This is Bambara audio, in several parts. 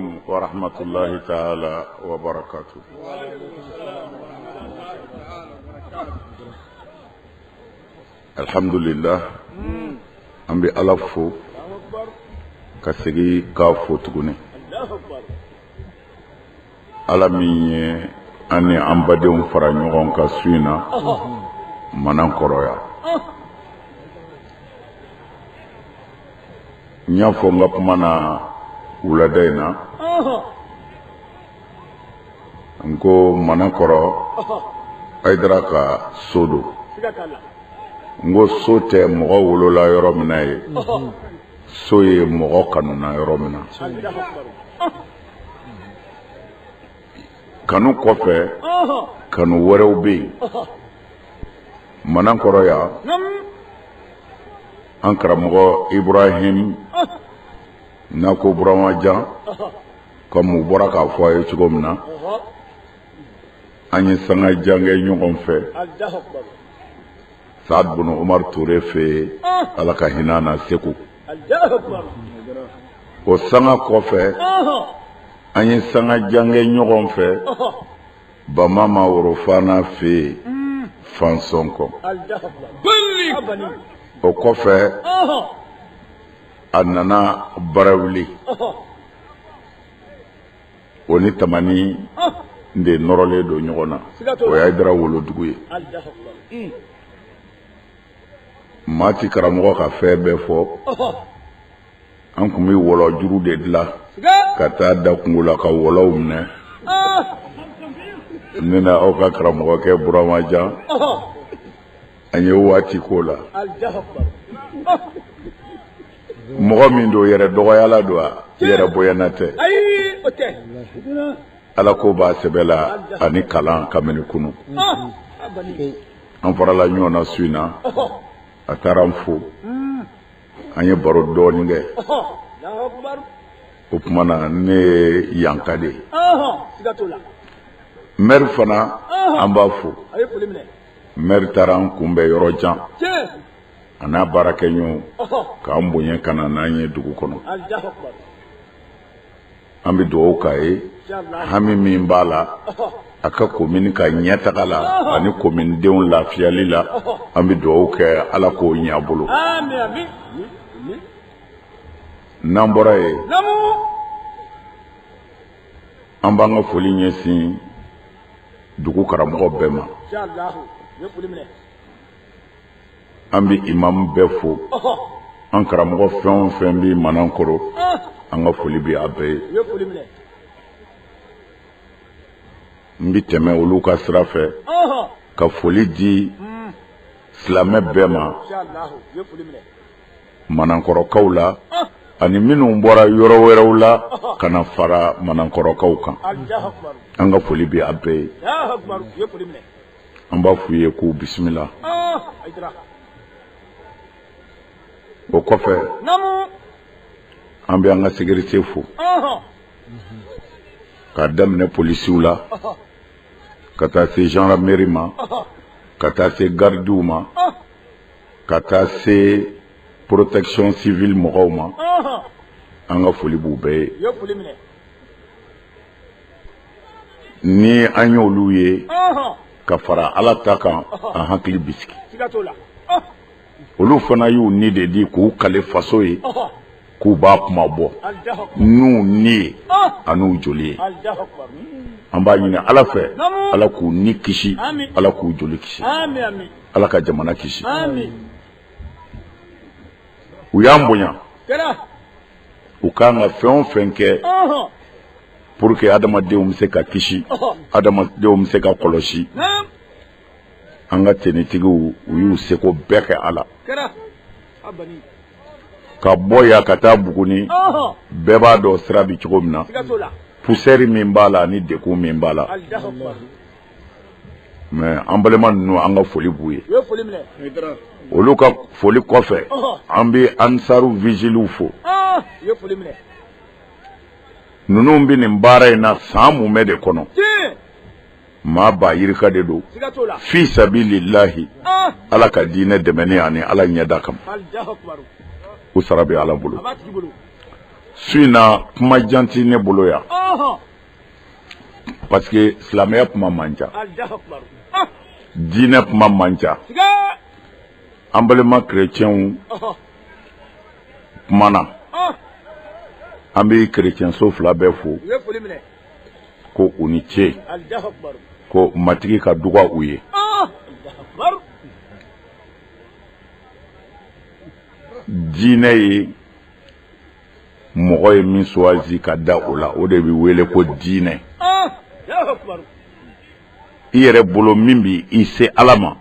عليكم ورحمة الله تعالى وبركاته. الحمد لله أمبي ألفو كسيجي كافو تغني ألمي أني أمبديهم فرانيون كسوينا منان كرويا nyafo ngapumana uladena ngo manakoro aidraka sodo ngo sote mogo wolola yoro minaye soye mogo kanuna yoro mina kanu kofe kanu werew be manakoro ya an karamɔgɔ Ibrahim nako buramajan comme u bɔra k'a fɔ a ye cogo min na an ye sanga jange ɲɔgɔn fɛ Saad bin Umar Ture fɛ Ala ka hinɛ na Segu o sanga kɔfɛ an ye sanga jange ɲɔgɔn fɛ Bamama Worofana fɛ Fansɔnkɔ o kɔfɛ a nana barawuli o ni tamani de nɔrɔlen don ɲɔgɔn na o y'a dara wolodugu ye maa ti karamɔgɔ ka fɛn bɛɛ fɔ an tun bɛ wɔlɔ juru de dilan ka taa da kungo la ka wɔlɔw minɛ ne na aw ka karamɔgɔ kɛ Buramajan an ye waati k'o la mɔgɔ min don yɛrɛ dɔgɔyala don a yɛrɛ bonyana tɛ Ala ko b'a sɛbɛ la ani kalan kabini kunu an farala ɲɔgɔn na su in na a taara n fo an ye baro dɔɔnin kɛ o tuma na ne ye yanka de maire fana an b'a fo maire taara an kunbɛn yɔrɔ jan a n'a baarakɛɲɔgɔn k'an bonya ka na n'an ye dugu kɔnɔ an bɛ dugawu k'a ye hami min b'a la a ka commune ka ɲɛtaga la ani commune denw lafiyali la an bɛ dugawu kɛ Ala k'o ɲɛ a bolo n'an bɔra yen an b'an ka foli ɲɛsin dugu karamɔgɔ bɛɛ ma an bɛ imam bɛɛ fo an karamɔgɔ fɛn o fɛn bɛ Manankoro an ka foli bɛ a bɛɛ ye n bɛ tɛmɛ olu ka sira fɛ ka foli di silamɛ bɛɛ ma Manankɔrɔkaw la ani minnu bɔra yɔrɔ wɛrɛw la ka na fara Manankɔrɔkaw kan an ka foli bɛ a bɛɛ ye an b'a f'u ye k'u bisimila o kɔfɛ an bɛ an ka sécurité fo k'a daminɛ polisiw la ka taa se gendarmerie ma ka taa se gardiw ma ka taa se protection civile mɔgɔw ma an ka foli b'u bɛɛ ye ni an y'olu ye ka fara Ala ta kan an hakili bisigi olu fana y'u ni de di k'u kale faso ye k'u b'a kuma bɔ n'u ni ye an'u joli ye an b'a ɲini Ala fɛ Ala k'u ni kisi Ala k'u joli kisi Ala ka jamana kisi u y'an bonya u kan ka fɛn o fɛn kɛ pour que adamadenw bɛ se ka kisi adamadenw bɛ se ka kɔlɔsi an ka tenitigiw u y'u seko bɛɛ kɛ a la ka bɔ yan ka taa Buguni bɛɛ b'a dɔn sira bɛ cogo min na poussière min b'a la ani dekun min b'a la mais an balima ninnu an ka foli b'u ye olu ka foli kɔfɛ an bɛ ansaru vigiliw fo ninnu bɛ nin baara in na san munmɛ de kɔnɔ maa ba yirika de don fi sabilillahi Ala ka diinɛ dɛmɛni ani Ala ɲɛda kama u sara bɛ Ala bolo suina kuma janti ne bolo ya parce que silamɛya kuma man ca diinɛ kuma man ca an balima chrétienw kumana an bɛ chrétienso fila bɛɛ fo ko u ni ce ko matigi ka duga u ye diinɛ ye mɔgɔ ye min suwazi ka da o la o de bɛ wele ko diinɛ i yɛrɛ bolo min bi i se Ala ma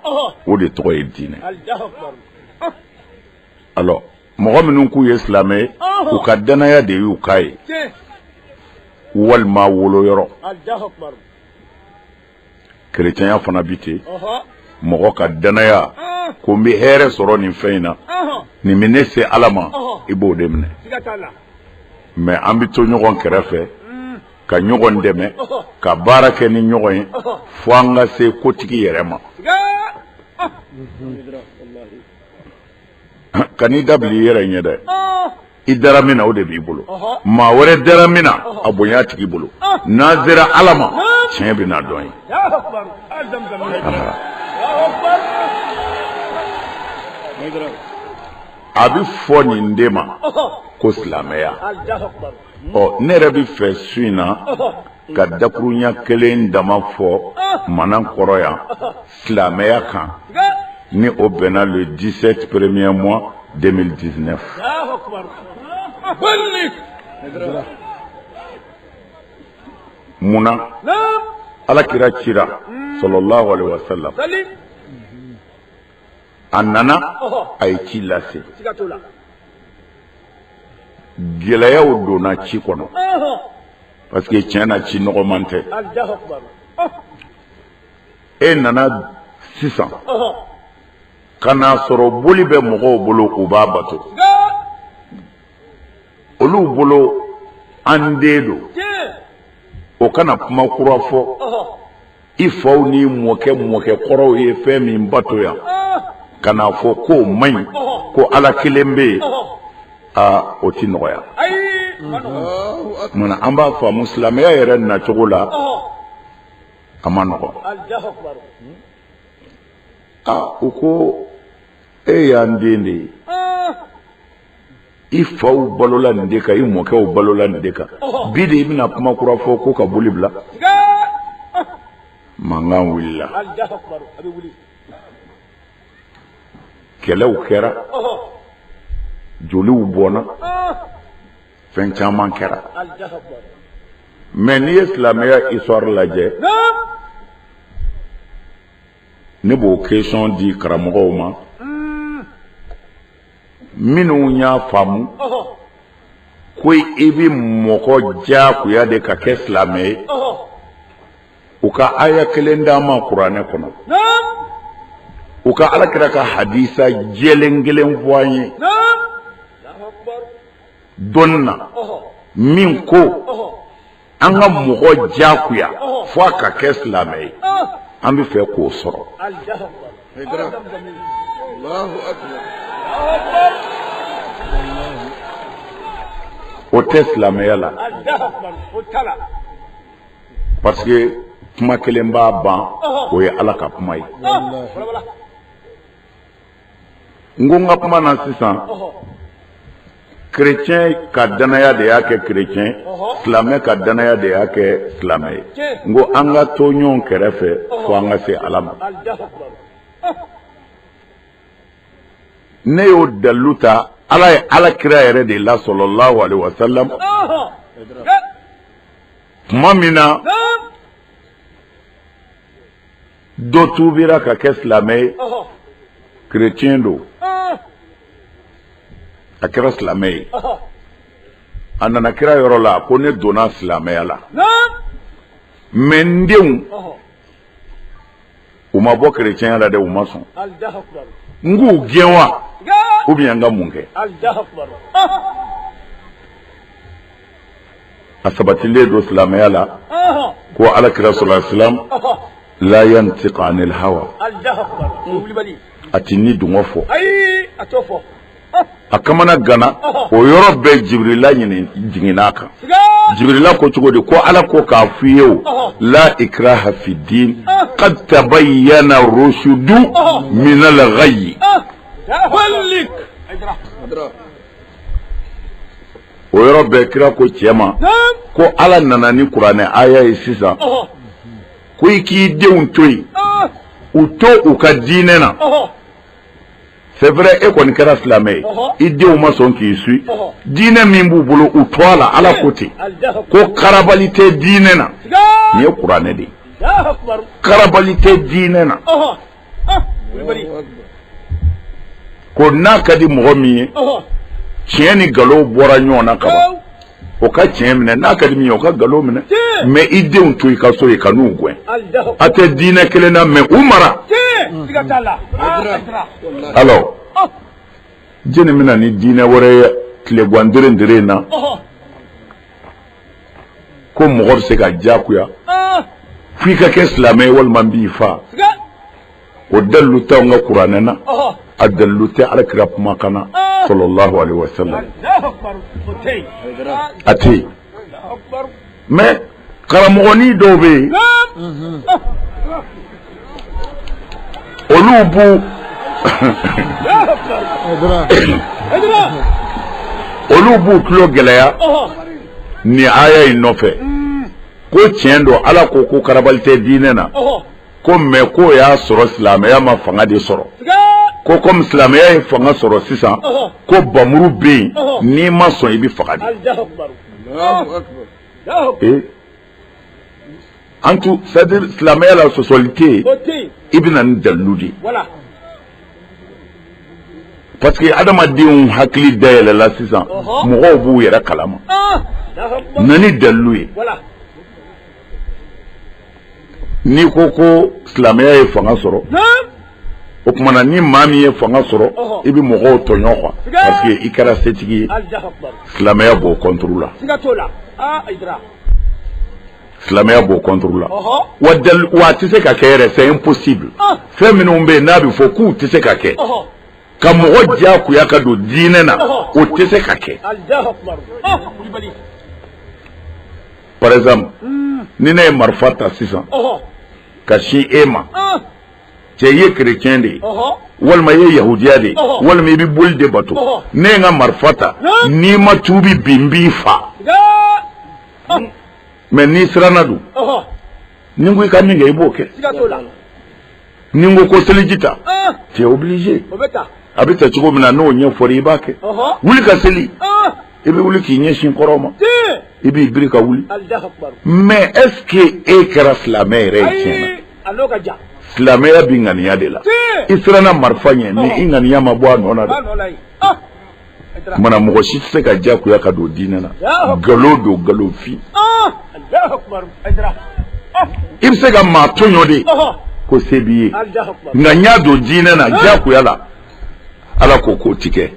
o de tɔgɔ ye diinɛ alors mɔgɔ minnu k'u ye silamɛ ye u ka danaya de y'u ka ye walima woloyɔrɔ kerecɛnya fana bi ten mɔgɔ ka danaya ko n bɛ hɛrɛ sɔrɔ nin fɛn in na nin bɛ ne se Ala ma i b'o de minɛ mais an bɛ to ɲɔgɔn kɛrɛfɛ ka ɲɔgɔn dɛmɛ ka baara kɛ ni ɲɔgɔn ye fo an ka se kotigi yɛrɛ ma ka n'i dabili i yɛrɛ ɲɛ dɛ i dara min na o de b'i bolo maa wɛrɛ dara min na a bonya tigi bolo n'an sera Ala ma tiɲɛ bɛ na dɔn ye a bɛ fɔ nin de ma ko silamɛya ne yɛrɛ bɛ fɛ su in na ka dakurunya kelen dama fɔ Manan kɔrɔ yan silamɛya kan ni o bɛnna le 17 premier mois 2019 munna Alakira cira sallallahu alaihi wasallam a nana a ye ci lase gɛlɛyaw donna ci kɔnɔ parce que tiɲɛ na ci nɔgɔman tɛ e nana sisan ka n'a sɔrɔ boli bɛ mɔgɔw bolo u b'a bato olu bolo an den don o kana kuma kura fɔ i faw ni mɔkɛ kɔrɔw ye fɛn min bato yan ka n'a fɔ k'o man ɲi ko Ala kelen bɛ yen o ti nɔgɔya munna an b'a faamu silamɛya yɛrɛ nacogo la a ma nɔgɔ u ko e y'an den de ye i faw balola nin de kan i mɔkɛw balola nin de kan bi de i bɛna kuma kura fɔ ko ka boli bila mankan wulila kɛlɛw kɛra joliw bɔnna fɛn caman kɛra mais n'i ye silamɛya histoire lajɛ ne b'o question di karamɔgɔw ma minnu y'a faamu ko i bɛ mɔgɔ diyagoya de ka kɛ silamɛ ye u ka aya kelen d'an ma kuranɛ kɔnɔ u ka Alakira ka hadisa jɛlen kelen fɔ an ye dɔnni na min ko an ka mɔgɔ diyagoya fo a ka kɛ silamɛ ye an bɛ fɛ k'o sɔrɔ o tɛ silamɛya la parce que kuma kelen b'a ban o ye Ala ka kuma ye n ko n ka kuma na sisan chrétien ka danaya de y'a kɛ chrétien silamɛ ka danaya de y'a kɛ silamɛ ye n ko an ka to ɲɔgɔn kɛrɛfɛ fo an ka se Ala ma ne y'o dalilu ta Ala ye Alakira yɛrɛ de la sallallahu alaihi wasallam tuma min na dɔ tuubira ka kɛ silamɛ ye chrétien don a kɛra silamɛ ye a nana kira yɔrɔ la ko ne donna silamɛya la mais n denw u ma bɔ chrétienya la dɛ u ma sɔn n k'u gɛn wa ou bien n ka mun kɛ a sabatilen don silamɛya la ko Alakira sallallahu alaihi wasallam la yantiqu anil hawa a ti ni dungɔ fɔ akamana gana o yoro be jibrila nyine jinginaka jibrila ko chugodi ko ala ko ka fiyo la ikraha fi din qad tabayyana ar-rushdu min al-ghayy wallik o yoro be kira ko chema ko ala nana ni qur'ane aya isisa ko iki deun toyi uto ukadinena c'est vrai et qu'on kera slamé idée au maçon qui suit dîner mimbu bolo ou toala à la côté ko karabalité dîner na ni qur'ane di karabalité dîner na ko na kadi momi tieni galo bora nyona kaba o ka tiemne na kadi mi o ka galo mine mais idée on to ikaso e kanu gwen ate dîner kelena me umara alors jeni mina ni dine wore tile gwandere ndere na ko mugor se ka jakuya fi ka ke islamai wal man bi fa o dallu ta nga qur'anana adallu ta ala kirap makana sallallahu alaihi wasallam ati mais karamogoni dobe olubu olubu kilo gɛlɛya ni aya in nɔfɛ ko tiɲɛ don ala ko ko karabalite diinɛ na ko mɛ ko y'a sɔrɔ silamɛya ma fanga de sɔrɔ ko comme silamɛya ye fanga sɔrɔ sisan ko bamuru bɛ yen n'i ma sɔn i bɛ faga de en tout c'est-à-dire silamɛya la sɔsɔli tɛ yen i bɛ na ni dalilu de parce que adamadenw hakili dayɛlɛ la sisan mɔgɔw b'u yɛrɛ kalama nani dalilu ye n'i ko ko silamɛya ye fanga sɔrɔ o kumana ni maa min ye fanga sɔrɔ i bɛ mɔgɔw tɔɲɔ quoi parce que i kɛra setigi ye silamɛya b'o contre la silamɛya b'o contre la wa a tɛ se ka kɛ yɛrɛ c'est impossible fɛn minnu bɛ yen n'a bɛ fɔ k'u tɛ se ka kɛ ka mɔgɔ jakuya ka don diinɛ na o tɛ se ka kɛ par exemple ni ne ye marifa ta sisan ka sin e ma cɛ i ye chrétien de ye walima i ye yahudiya de ye walima i bɛ boli de bato ne ye n ka marifa ta n'i ma tuubi bi n b'i fa mais n'i siranna dun ni n ko i ka min kɛ i b'o kɛ ni n ko ko seliji ta tu es obligé a bɛ ta cogo min na n'o ɲɛfɔra i b'a kɛ wuli ka seli i bɛ wuli k'i ɲɛsin kɔrɔ ma i b'i biri ka wuli mais est ce que e kɛra silamɛ yɛrɛ ye tiɲɛ na silamɛya bɛ ŋaniya de la i siranna marifa ɲɛ ni i ŋaniya ma bɔ a nɔ na dɛ mana mɔgɔ si tɛ se ka jagoya ka don diinɛ na nkalon don nkalonfin i bɛ se ka maa tɔɲɔ de ko se b'i ye nka n y'a don diinɛ na jagoya la ala ko k'o ti kɛ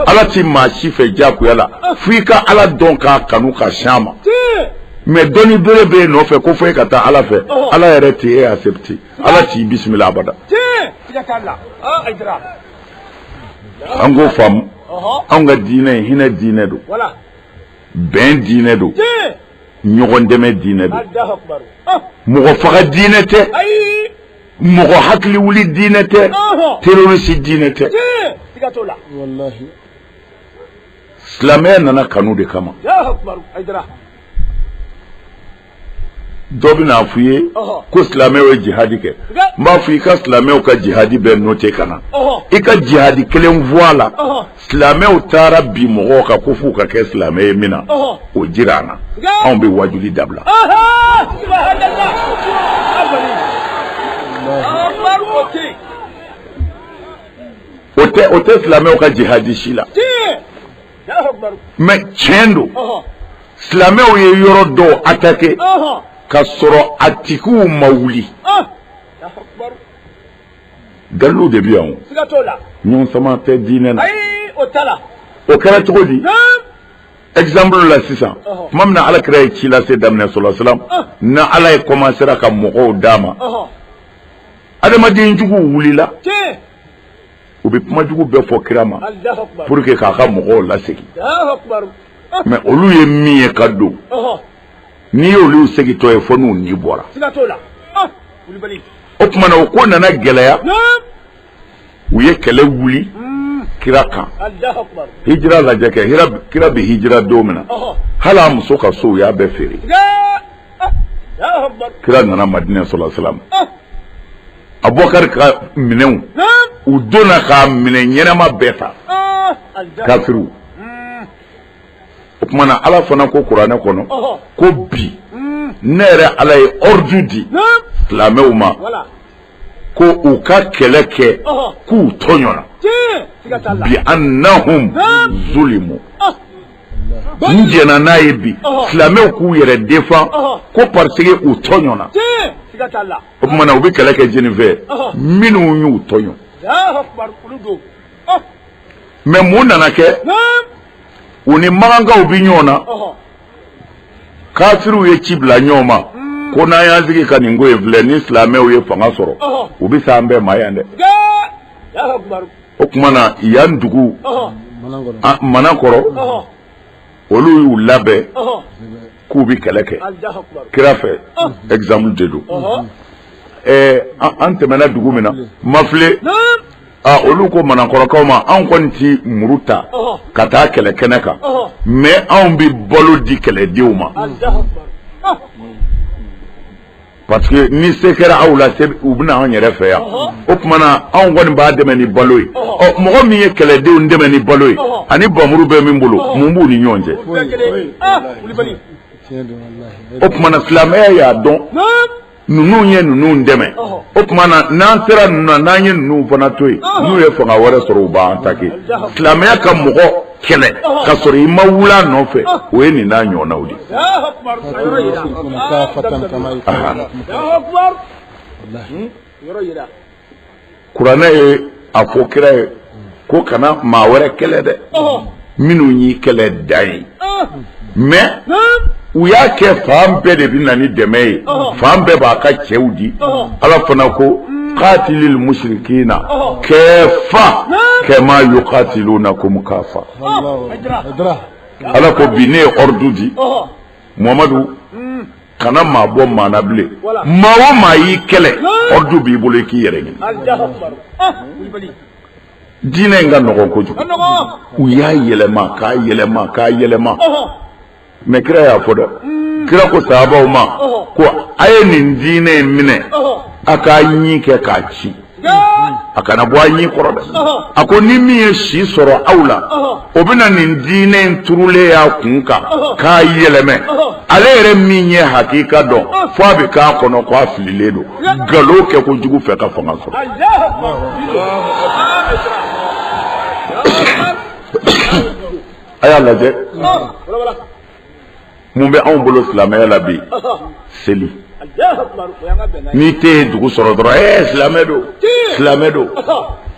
ala ti maa si fɛ jagoya la f'i ka ala dɔn k'a kanu ka siɲɛ ma mais dɔnni bere bɛ yen nɔfɛ ko fo e ka taa ala fɛ ala yɛrɛ tɛ e accepté ala t'i bisimila abada an k'o faamu anw ka diinɛ hinɛ diinɛ don bɛn diinɛ don ɲɔgɔn dɛmɛ diinɛ don mɔgɔ faga diinɛ tɛ mɔgɔ hakili wuli diinɛ tɛ terroriste diinɛ tɛ silamɛya nana kanu de kama dɔ bɛ n'a f'i ye ko silamɛw ye jihadi kɛ n b'a fɔ i ka silamɛw ka jihadi bɛɛ noté ka na i ka jihadi kelen fɔ a la silamɛw taara bi mɔgɔw kan ko f'u ka kɛ silamɛ ye min na o jira an na anw bɛ wajuli dabila o tɛ silamɛw ka jihadi si la mais tiɲɛ don silamɛw ye yɔrɔ dɔw attaqué ka sɔrɔ a tigiw ma wuli galilu de bɛ yan o ɲɔgɔn sama tɛ diinɛ na o kɛra cogo di exemple la sisan tuma min na alakira ye ci lase daminɛ sɔlɔ silam na ala ye commencera ka mɔgɔw d'a ma adamaden juguw wulila u bɛ kuma jugu bɛɛ fɔ kira ma pour que k'a ka mɔgɔw lasegin mais olu ye min ye ka don n'i y'olu segitɔ ye fo n'u ni bɔra o tuma na o ko nana gɛlɛya u ye kɛlɛ wuli kira kan hijira lajɛ kɛ kira bɛ hijira don min na hali a muso ka so u y'a bɛɛ feere kira nana Madina sallallahu alaihi wasallam Abubakar ka minɛnw u donna k'a minɛ ɲɛnama bɛɛ ta kafiru o tuma na Ala fana ko kuranɛ kɔnɔ ko bi ne yɛrɛ Ala ye ordre di silamɛw ma ko u ka kɛlɛ kɛ k'u tɔɲɔna bi annahum zulimu n jɛna n'a ye bi silamɛw k'u yɛrɛ défend ko parce que u tɔɲɔna o tuma na u bɛ kɛlɛ kɛ jeni fɛ minnu y'u tɔɲɔ mais mun nana kɛ u ni magankaw bi ɲɔgɔn na kafiriw ye ci bila ɲɔgɔn ma ko n'an y'an sigi ka nin ko in filɛ ni silamɛw ye fanga sɔrɔ u bɛ s'an bɛɛ ma yan dɛ o tuma na yan dugu Manakɔrɔ olu y'u labɛn k'u bɛ kɛlɛ kɛ kira fɛ exemple de don an tɛmɛna dugu min na Mafile olu ko Manakɔrɔkaw ma an kɔni ti muru ta ka taa kɛlɛ kɛnɛ kan mais anw bɛ balo di kɛlɛdenw ma parce que ni se kɛra aw la u bɛna an yɛrɛ fɛ yan o tuma na anw kɔni b'a dɛmɛ ni balo ye mɔgɔ min ye kɛlɛdenw dɛmɛ ni balo ye ani bamuru bɛ min bolo mun b'u ni ɲɔgɔn cɛ o tuma na silamɛya y'a dɔn ninnu ye ninnu dɛmɛ o tuma na n'an sera ninnu na n'an ye ninnu fana to yen n'u ye fanga wɛrɛ sɔrɔ u b'an ta kɛ silamɛya ka mɔgɔ kɛlɛ ka sɔrɔ i ma wuli a nɔfɛ o ye nin n'a ɲɔgɔnnaw de kuranɛ ye a fɔ kira ye ko kana maa wɛrɛ kɛlɛ dɛ minnu y'i kɛlɛ dan ye mais u y'a kɛ fan bɛɛ de bɛ na ni dɛmɛ ye fan bɛɛ b'a ka cɛw di Ala fana ko qatilil mushrikina kafa kama yuqatilunakum kafa Ala ko bi ne ye ordre di Muhamadu kana maa bɔ maa na bilen maa o maa y'i kɛlɛ ordre b'i bolo i k'i yɛrɛ ɲini diinɛ in ka nɔgɔn kojugu u y'a yɛlɛma k'a yɛlɛma k'a yɛlɛma mais kira y'a fɔ dɛ kira ko sahabaw ma ko a ye nin diinɛ in minɛ a k'a ɲi kɛ k'a ci a kana bɔ a ɲi kɔrɔ dɛ a ko ni min ye si sɔrɔ aw la o bɛna nin diinɛ in turulen y'a kun kan k'a yɛlɛmɛ ale yɛrɛ min ye hakika dɔn fo a bɛ k'a kɔnɔ k'a fililen don nkalon kɛ kojugu fɛ ka fanga sɔrɔ a y'a lajɛ mun bɛ anw bolo silamɛya la bi seli n'i tɛ yen dugu sɔrɔ dɔrɔn silamɛ don silamɛ don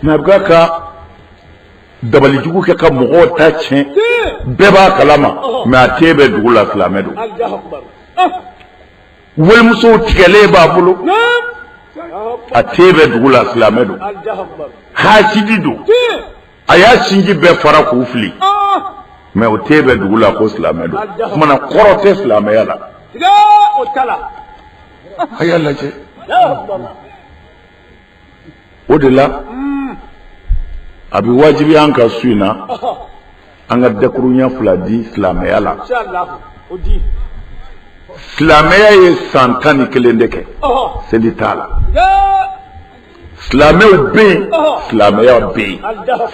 mais a bɛ ka dabalijugu kɛ ka mɔgɔw ta tiɲɛ bɛɛ b'a kalama mais a tɛ bɛ dugu la silamɛ don walimusow tigɛlen b'a bolo a tɛ bɛ dugu la silamɛ don hasidi don a y'a sinji bɛɛ fara k'u fili mais o tɛ bɛ dugu la ko silamɛ don o tuma na kɔrɔ tɛ silamɛya la a y'a lajɛ o de la a bɛ wajibi an ka su in na an ka dakuruɲɛ fila di silamɛya la silamɛya ye san 11 de kɛ seli t'a la silamɛw bɛ yen silamɛya bɛ yen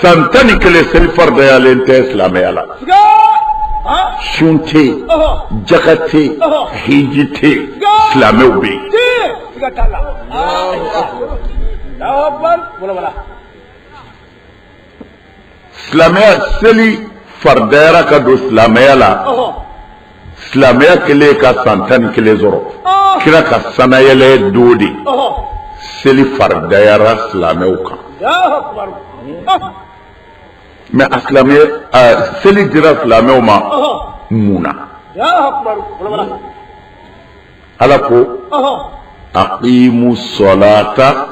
san 11 seli faridayalen tɛ silamɛya la sun tɛ yen jaka tɛ yen hiji tɛ yen silamɛw bɛ yen silamɛya seli faridayara ka don silamɛya la silamɛya kɛlen ka san 11 sɔrɔ kira ka sanayɛlɛ don de seli faridayara silamɛw kan mais a silamɛya seli dira silamɛw ma mun na Ala ko أقيموا الصلاة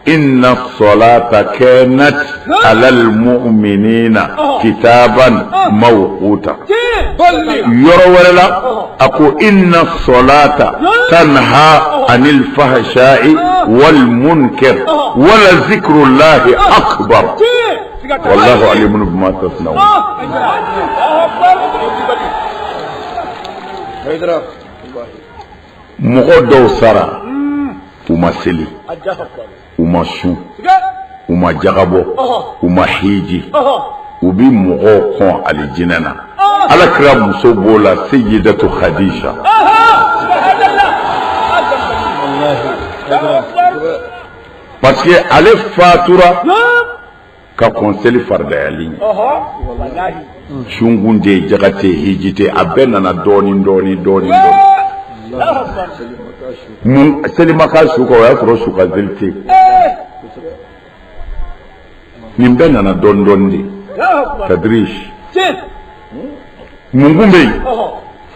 إن الصلاة كانت على المؤمنين كتابا موقوتا يروى لنا أقول إن الصلاة تنهى عن الفحشاء والمنكر ولذكر الله أكبر والله عليم بما تصنعون مغدو سرا وما سلي وما شو وما جغبو وما حيجي وبي مغوكون على الجنانا على كرام مصوبولا سيدة خديجة parce que ale fatura ka konseli farda yali shungunde jagate hijite abenana doni mun selima ka suka wa furo suka zelte nimbenana don tadrish mungumbe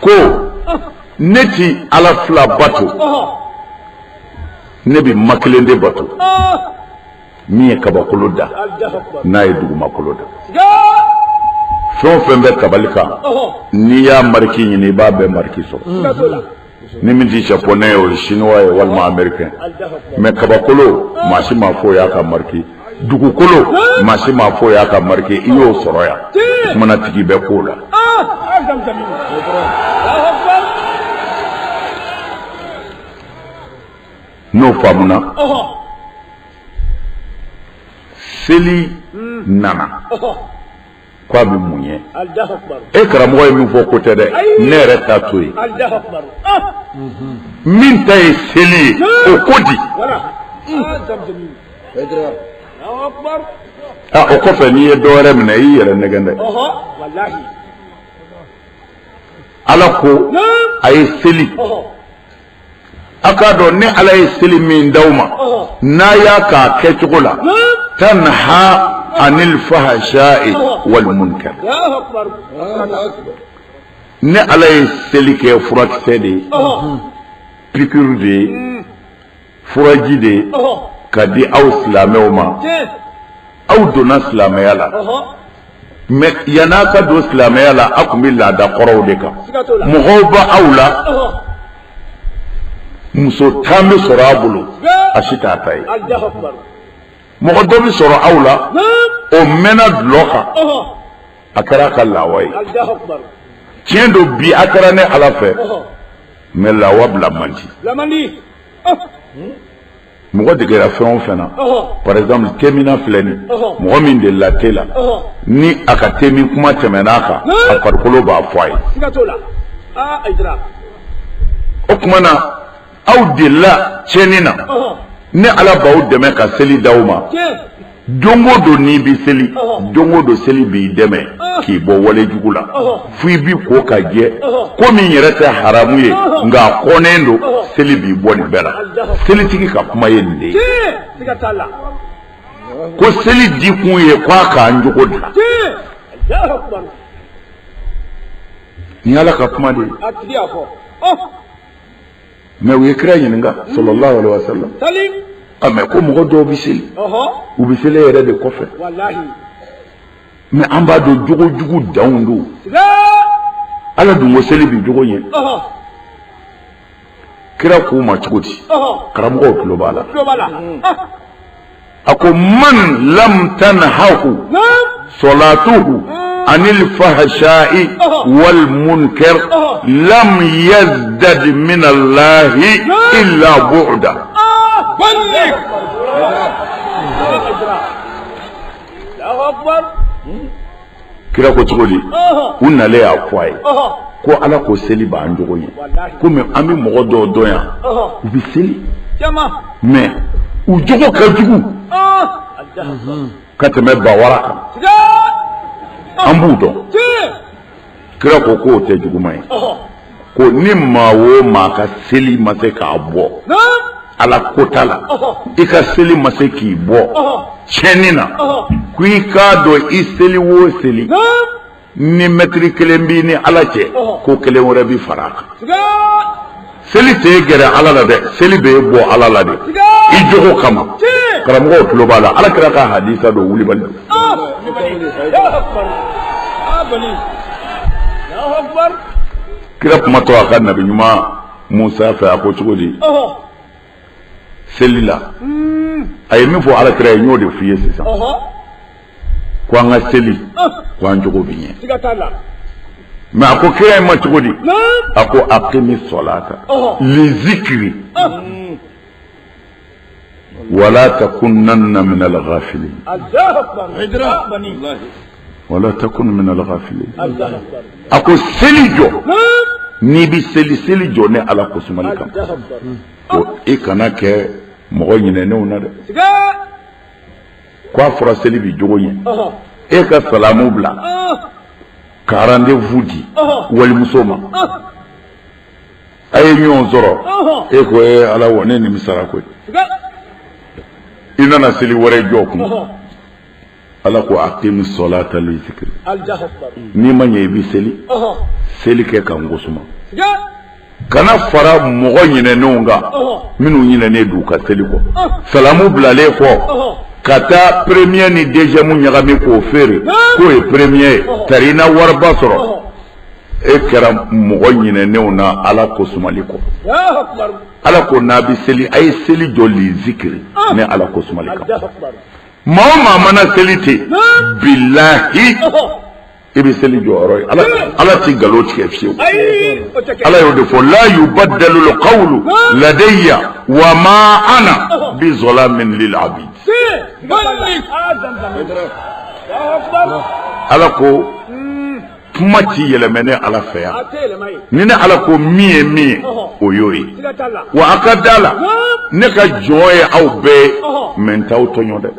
ko neti ala fla bato nebi maklende bato miye kabakolo da naye duguma kolo da fɛn fɛn bɛ kabali kan n'i y'a mariki ɲini i b'a bɛɛ mariki sɔrɔ ni min ti japonais ye o ye chinois ye walima américain mais kabakolo maa si m'a fɔ o y'a ka mariki dugukolo maa si m'a fɔ o y'a ka mariki i y'o sɔrɔ yan kumana tigi bɛ k'o la n'o faamuna seli nana ko a bɛ mun ye e karamɔgɔ ye min fɔ ko tɛ dɛ ne yɛrɛ t'a to yen min ta ye seli ye o ko di o kɔfɛ n'i ye dɔ wɛrɛ minɛ i yɛrɛ nɛgɛn dɛ ala ko a ye seli a k'a dɔn ni ala ye seli min d'aw ma n'a y'a k'a kɛ cogo la tanha anil fahsha'i wal munkar ne ala ye seli kɛ furakisɛ de piqûre de furaji de ka di aw silamɛw ma aw donna silamɛya la mais yan'a ka don silamɛya la a tun bɛ laada kɔrɔw de kan mɔgɔw ba aw la muso tan bɛ sɔrɔ a bolo a si t'a ta ye mɔgɔ dɔ bɛ sɔrɔ aw la o mɛnna dulɔ kan a kɛra ka lawa ye tiɲɛ don bi a kɛra ne ala fɛ mais lawa bila man di mɔgɔ degera fɛn o fɛn na par exemple temina filɛ nin mɔgɔ min delila te la ni a ka temi kuma tɛmɛn'a kan a farikolo b'a fɔ a ye o tuma na aw delila tiɲɛni na ne ala b'aw dɛmɛ ka seli d'aw ma don o don n'i bi seli don o don seli b'i dɛmɛ k'i bɔ walejugu la fo i bi ko ka jɛ ko min yɛrɛ tɛ haramu ye nka a kɔnnen don seli b'i bɔ nin bɛɛ la selitigi ka kuma ye nin de ye ko seli di kun ye ko a k'an jogo dilan ni ala ka kuma de ye mais u ye kira ɲininka sallallahu alaihi wa sallam mais ko mɔgɔ dɔw bɛ seli u bɛ seli yɛrɛ de kɔfɛ mais an b'a dɔn jogo jugu danw don ala dun ko seli bi jogo ɲɛ kira k'u ma cogo di karamɔgɔw tulo b'a la a ko man lam tanhahu salatuhu anil fahsha'i wal munkar lam yazdad min allahi illa bu'da kira ko cogo di u nale y'a fɔ a ye ko ala ko seli b'an jogo ye komi an bɛ mɔgɔ dɔw dɔn yan u bɛ seli mais u jogo ka jugu ka tɛmɛ bawara kan an b'u dɔn kira ko k'o tɛ juguman ye ko ni maa o maa ka seli ma se k'a bɔ ala kota la i ka seli ma se k'i bɔ tiɲɛni na ko i k'a dɔn i seli o seli ni mɛtiri kelen b'i ni ala cɛ ko kelen wɛrɛ bi fara a kan seli te gɛrɛ ala la dɛ seli bɛ bɔ ala la de i jogo kama karamɔgɔw tulo b'a la ala kira ka hadisa dɔ wulibali don kira kumatɔ a ka nabi ɲuman Musa fɛ a ko cogo di seli la a ye min fɔ ala kira ye n y'o de f'i ye sisan ko an ka seli ko an jogo bɛ ɲɛ mais a ko kira ma cogo di a ko aqimi salata li zikri wala takunanna min al-ghafilin wala takun min al-ghafilin a ko seli jɔ n'i bi seli jɔ ne ala ko sumali kan ko i kana kɛ mɔgɔ ɲinɛnenw na dɛ ko a fɔra seli bi jogo ɲɛ e ka salamu bila ka rendez-vous di walimuso ma a ye ɲɔgɔn sɔrɔ e ko ala wa ne nimisara koyi i nana seli wɛrɛ jɔ kun ala ko aqimi salata li zikri n'i ma ɲɛ i bi seli kɛ ka n ko suma kana fara mɔgɔ ɲinɛnenw kan minnu ɲinɛnen don ka seli kɔ salamu bilalen kɔ ka taa premier ni deuxième ɲagami k'o feere k'o ye premier ye tari i na wariba sɔrɔ e kɛra mɔgɔ ɲinɛnenw na ala ko sumali kɔ ala ko n'a bi seli a ye seli jɔ li zikri ne ala ko sumali kan maa o maa mana seli ten bilahi i bɛ seli jɔyɔrɔ ye ala ti nkalon tigɛ fiyewu ala y'o de fɔ la yubaddalu l-qawlu ladayya wa ma ana bi zalamin lil abid ala ko kuma ti yɛlɛmɛ ne ala fɛ yan ni ne ala ko min ye min ye o y'o ye wa a ka da la ne ka jɔn ye aw bɛɛ ye mais n t'aw tɔɲɔ dɛ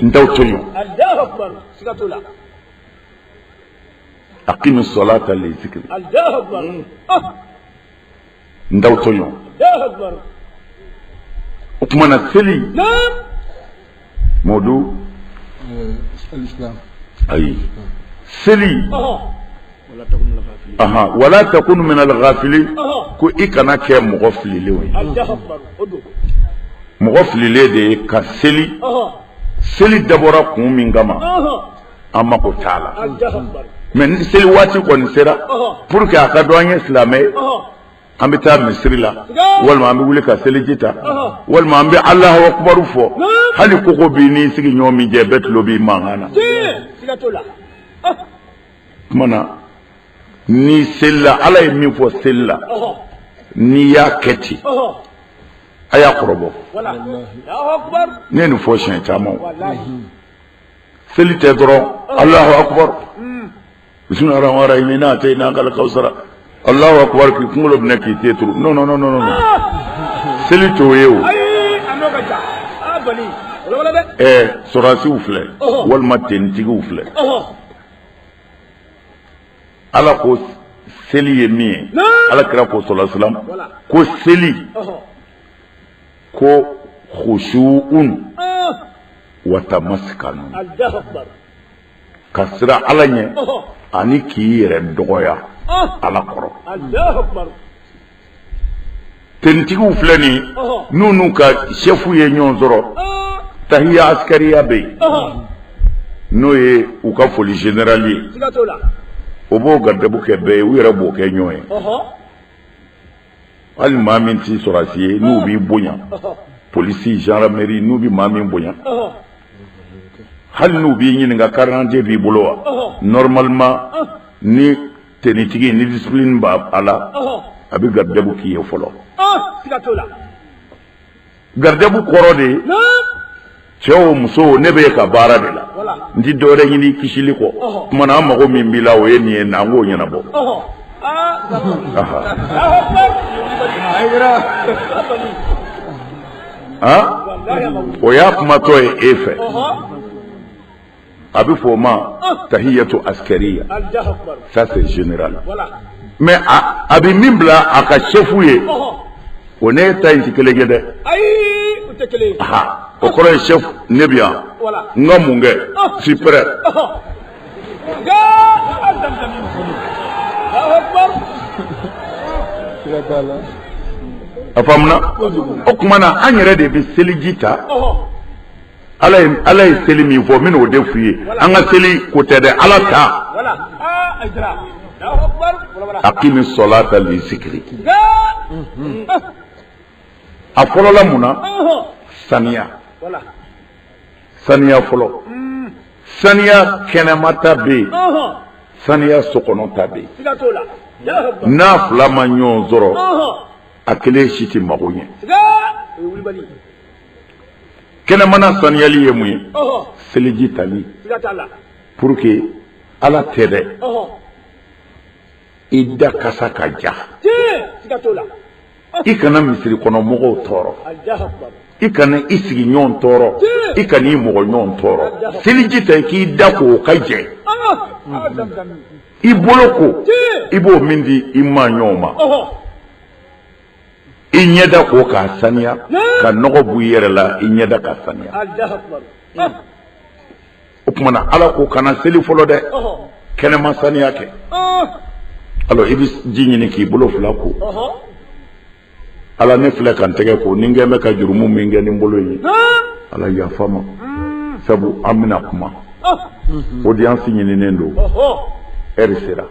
n t'aw tɔɲɔ aqimi salata li zikri n t'aw tɔɲɔ o tuma na seli Modu ayi seli wala takunu min al-ghafilin ko i kana kɛ mɔgɔ fililen ye mɔgɔ fililen de ye ka seli dabɔra kun min kama an mako t'a la mais ni seli waati kɔni sera pour que a ka dɔn an ye silamɛ ye an bɛ taa misiri la walima an bɛ wuli ka seliji ta walima an bɛ Allahu akbar fɔ hali koko bi n'i sigi ɲɔgɔn min jɛ bɛɛ tulo b'i mankan na kuma na ni selila ala ye min fɔ seli la n'i y'a kɛ ten a y'a kɔrɔbɔ ne ye nin fɔ siɲɛ caman seli tɛ dɔrɔn Allahu akbar bismillahir rahmanir rahim inna a'tainaka al-kawsara Allahu akbar k'i kunkolo minɛ k'i te turu non seli t'o ye o sɔrɔsiw filɛ walima tenitigiw filɛ ala ko seli ye min ye ala kira ko sallallahu alaihi wasallam ko seli ko khushu'un wa tamaskanun ka sira ala ɲɛ ani k'i yɛrɛ dɔgɔya ala kɔrɔ tenitigiw filɛ nin n'u ka chef ye ɲɔgɔn sɔrɔ tahiya askariya bɛ yen n'o ye u ka foli général ye o b'o gardebu kɛ bɛɛ ye u yɛrɛ b'o kɛ ɲɔgɔn ye hali maa min t'i sɔrɔsi ye n'u b'i bonya polisi gendarmerie n'u bɛ maa min bonya hali n'u b'i ɲininka carte d'identité b'i bolo wa normalement ni tenitigi ni discipline b'a la a bɛ gardebu k'i ye fɔlɔ gardebu kɔrɔ de ye cɛ o muso ne bɛ ka baara de la n ti dɔwɛrɛ ɲini kisili kɔ kuma na an mago min b'i la o ye nin ye an k'o ɲɛnabɔ o y'a kumatɔ ye e fɛ a bɛ fɔ o ma tahiyatu askariya ça c'est général mais a bɛ min bila a ka chef ye o ne ta in ti kelen ye dɛ o kɔrɔ ye chef ne bi yan n ka mun kɛ je suis prêt a faamuna o kuma na an yɛrɛ de bɛ seliji ta ala ye seli min fɔ min o de f'u ye an ka seli ko tɛ dɛ ala ta aqimi salata li zikri a fɔlɔla mun na saniya saniya fɔlɔ saniya kɛnɛmata bɛ yen saniya sokɔnɔta bɛ yen n'a fila ma ɲɔgɔn sɔrɔ a kelen si tɛ mago ɲɛ kɛnɛmana saniyali ye mun ye seliji tali pour que ala tɛ dɛ i da kasa ka ja i kana misiri kɔnɔ mɔgɔw tɔɔrɔ i kana i sigi ɲɔgɔn tɔɔrɔ i kana i mɔgɔ ɲɔgɔn tɔɔrɔ seliji ta k'i da k'o ka jɛ i bolo ko i b'o min di i ma ɲɔgɔn ma i ɲɛda k'o k'a saniya ka nɔgɔ bɔ i yɛrɛ la i ɲɛda ka saniya o tuma na ala ko kana seli fɔlɔ dɛ kɛnɛma saniya kɛ alors i bɛ ji ɲini k'i bolo fila ko ala ne filɛ ka n tɛgɛ ko ni n kɛ bɛ ka jurumu min kɛ ni n bolo ye ala yafa ma sabu an bɛna kuma audience ɲininen don heure sera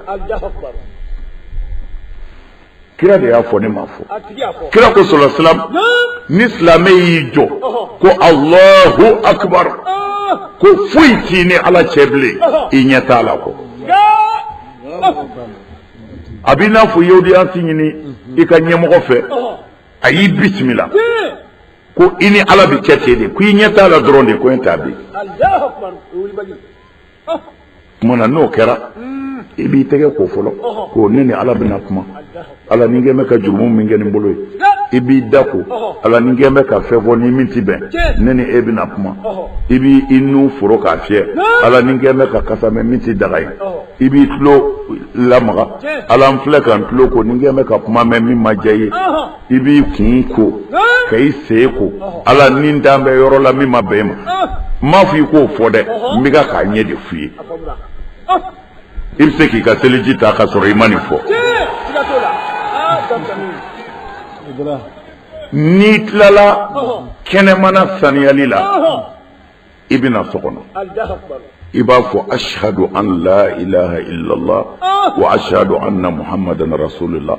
kira de y'a fɔ ne ma fɔ kira ko sɔlɔ silam ni silamɛ y'i jɔ ko Allahu akbar ko foyi t'i ni ala cɛ bilen i ɲɛ t'a la kɔ a b'i n'a fɔ i ye audience ɲini i ka ɲɛmɔgɔ fɛ a y'i bisimila ko i ni ala bi kɛ ten de ko i ɲɛ t'a la dɔrɔn de ko n t'a bi tuma na n'o kɛra i b'i tɛgɛ ko fɔlɔ ko ne ni ala bɛna kuma ala ni n kɛ bɛ ka jurumu min kɛ ni n bolo ye i b'i da ko ala ni n kɛ bɛ ka fɛn fɔ ni min ti bɛn ne ni e bɛna kuma i b'i nu foro k'a fiyɛ ala ni n kɛ bɛ ka kasa mɛn min ti daga ye i b'i tulo lamaga ala n filɛ ka n tulo ko ni n kɛ bɛ ka kuma mɛn min ma diya i ye i b'i kun ko ka i sen ko ala ni n dan bɛ yɔrɔ la min ma bɛn ma n m'a fɔ i k'o fɔ dɛ n bɛ ka k'a ɲɛ de f'i ye i bɛ se k'i ka seliji ta ka sɔrɔ i ma nin fɔ n'i tilala kɛnɛmana saniyali la i bɛna so kɔnɔ i b'a fɔ ashhadu an la ilaha illallah wa ashhadu anna muhammadan rasulullah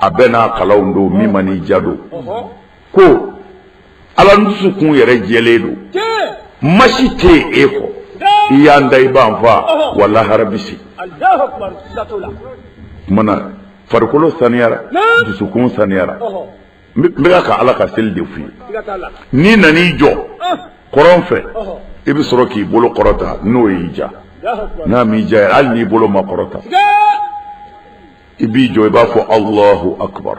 a bɛɛ n'a kalaw don min ma n'i ja don ko ala dusukun yɛrɛ jɛlen don masi tɛ yen e kɔ i y'an da i b'an fa wa lahara bisi mana farikolo saniyara dusukun saniyara n bɛ ka ala ka seli de f'i ye n'i nan'i jɔ kɔrɔn fɛ i bɛ sɔrɔ k'i bolo kɔrɔta n'o y'i ja n'a m'i ja yɛrɛ hali n'i bolo ma kɔrɔta i b'i jɔ i b'a fɔ Allahu akbar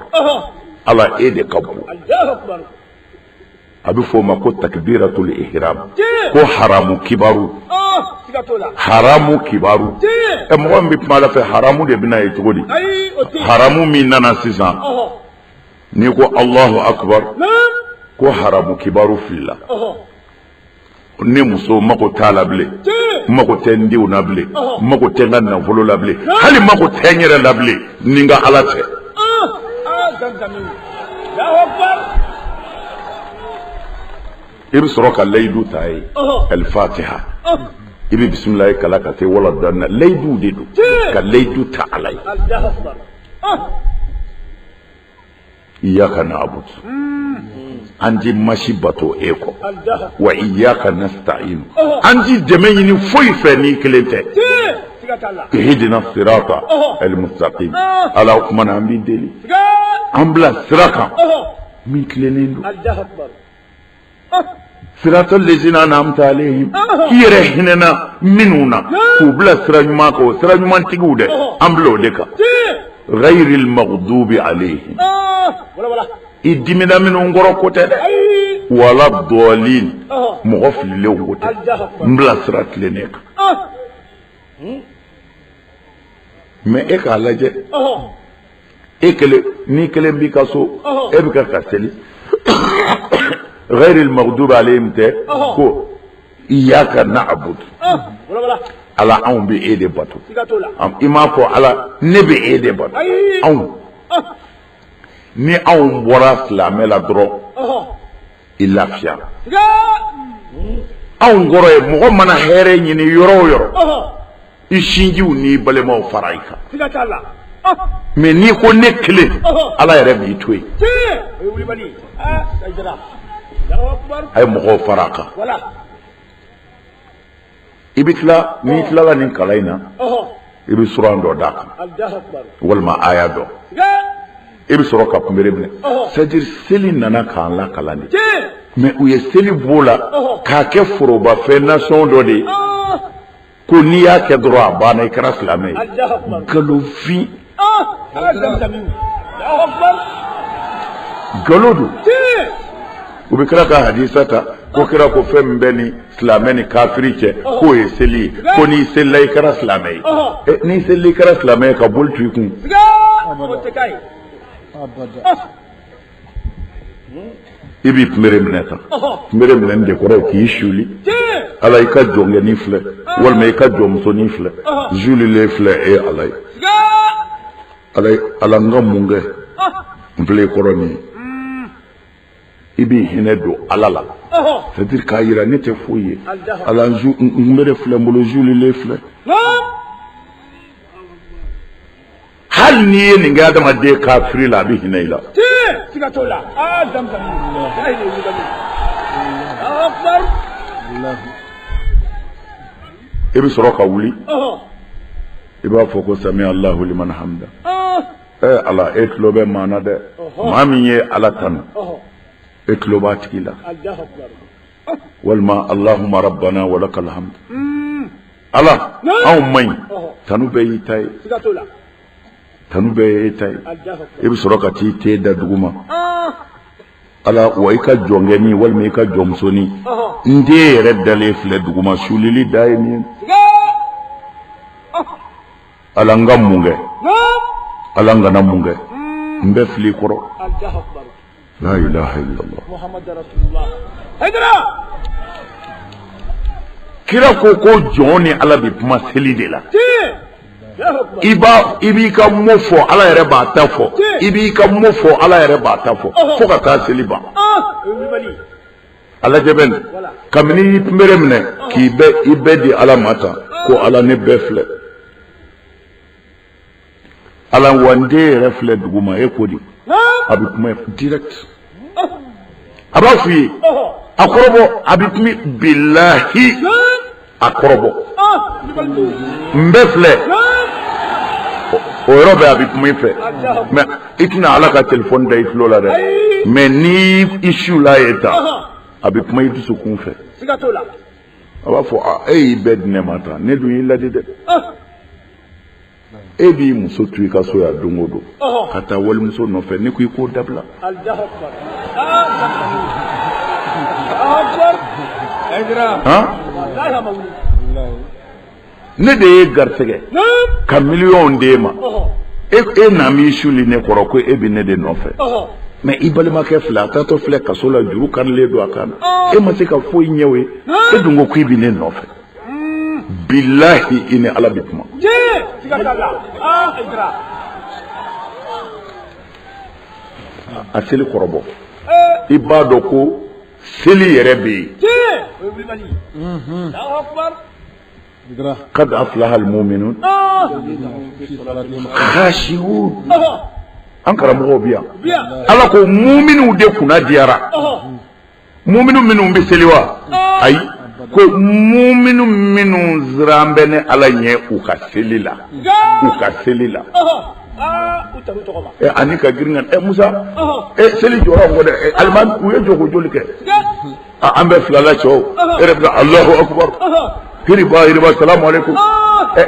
ala e de ka bon a bɛ fɔ o ma ko takbiratul ihram ko haramu kibaru haramu kibaru mɔgɔ min bɛ kuma ala fɛ haramu de bɛna ye cogo di haramu min nana sisan n'i ko Allahu akbar ko haramu kibaru filila ne muso mago t'a la bilen mago tɛ n denw na bilen mago tɛ n ka nafolo la bilen hali mago tɛ n yɛrɛ la bilen ni n ka ala tɛ i bɛ sɔrɔ ka layidu ta ye al-fatiha i bɛ bisimilayi kala ka se wala dɔɔnin layidu de don ka layidu ta ala ye iyyaka na'budu an ti masi bato e kɔ wa iyyaka nasta'in an ti dɛmɛ ɲini foyi fɛ n'i kelen tɛ ihdina sirata al-mustaqim ala o kuma na an b'i deli an bila sira kan min tilennen don siratal lezina an'amta alayhim i yɛrɛ hinɛna minnu na k'u bila sira ɲuman kan o sira ɲuman tigiw dɛ an bila o de kan ghayril maghdubi alayhim i dimina minnu kɔrɔ ko tɛ dɛ wala dɔɔlin mɔgɔ fililenw ko tɛ n bila sira tilennen kan mais e k'a lajɛ e kelen ni kelen b'i ka so e bɛ ka seli غير المغضوب عليهم تي كو إياك نعبد على أون بإيدي باتو إما فو على نبي إيدي باتو أون ni anw bɔra silamɛ la dɔrɔn i lafiya anw kɔrɔ ye mɔgɔ mana hɛrɛ ɲini yɔrɔ o yɔrɔ i sinjiw n'i balimaw fara i kan mais n'i ko ne kelen ala yɛrɛ b'i to yen a ye mɔgɔw fara a kan i bɛ tila n'i tilala nin kalan in na i bɛ suran dɔ d'a kan walima aya dɔ i bɛ sɔrɔ ka kunbere minɛ c'est-à-dire seli nana k'an lakalan de mais u ye seli b'o la k'a kɛ forobafɛn nation dɔ de ye ko n'i y'a kɛ dɔrɔn a banna i kɛra silamɛ ye nkalonfin nkalon don u bɛ kira ka hadisa ta ko kira ko fɛn min bɛ ni silamɛ ni kafiri cɛ k'o ye seli ye ko n'i selila i kɛra silamɛ ye n'i selila i kɛra silamɛ ye ka boli to i kun i b'i kunbere minɛ tan kunbere minɛ de kɔrɔ ye k'i suli ala i ka jɔnkɛni filɛ walima i ka jɔnmusonin filɛ julilen filɛ e ye ala ye ala n ka mun kɛ n filɛ i kɔrɔ nin ye i b'i hinɛ don ala la c'est-à-dire k'a yira ne tɛ foyi ye ala n kunbere filɛ n bolo julilen filɛ hali n'i ye nin kɛ adamaden kafiri la a bɛ hinɛ i la i bɛ sɔrɔ ka wuli i b'a fɔ ko sami Allahu liman hamda ala e tulo bɛ maa na dɛ maa min ye ala tanu e tulo b'a tigi la walima Allahumma rabbana wa lakal hamd ala anw man ɲi tanu bɛɛ y'i ta ye tanu bɛɛ ye e ta ye i bɛ sɔrɔ ka t'i te da dugu ma ala wa i ka jɔnkɛni walima i ka jɔnmusonin n den yɛrɛ dalen filɛ dugu ma sulili da ye nin ye ala n ka mun kɛ ala n kana mun kɛ n bɛ fili kɔrɔ la ilaha illallah kira ko jɔn ni ala bɛ kuma seli de la i b'i ka mo fɔ ala yɛrɛ b'a ta fɔ i b'i ka mo fɔ ala yɛrɛ b'a ta fɔ fo ka taa seli ban ala jɛbɛn kabini i kunbere minɛ i bɛ di ala ma tan ko ala ne bɛɛ filɛ ala wande yɛrɛ filɛ dugu ma e ko di a bɛ kuma direct a b'a f'i ye a kɔrɔbɔ a bɛ kuma bilahi a kɔrɔbɔ n bɛ filɛ o yɔrɔ bɛ a bɛ kuma i fɛ mais i tɛna ala ka telefɔni da i tulo la dɛ mais ni i su la ye tan a bɛ kuma i dusukun fɛ a b'a fɔ e y'i bɛɛ di ne ma tan ne dun y'i ladi dɛ e b'i muso to i ka so yan don o don ka taa walimuso nɔfɛ ne ko i k'o dabila ne de ye garisɛgɛ ka miliyɔn d'e ma e na m'i suli ne kɔrɔ ko e bɛ ne de nɔfɛ mais i balimakɛ filɛ a taatɔ filɛ kaso la juru karilen don a kan na e ma se ka foyi ɲɛ o ye e dun ko k'i bɛ ne nɔfɛ bilahi i ni ala bɛ kuma a seli kɔrɔbɔ i b'a dɔn ko seli yɛrɛ bɛ yen قد أفلح المؤمنون خاشعون أنكر مغوبيا الله كو مؤمنو دي كنا ديارا مؤمنو منو بسلوا أي كو مؤمنو منو زرامبني على نيه وكسللا وكسللا ani ka giringan Musa seli jora ngode alman uye jogo jolike ambe flala cho erebna Allahu akbar hiriba assalamu alaikum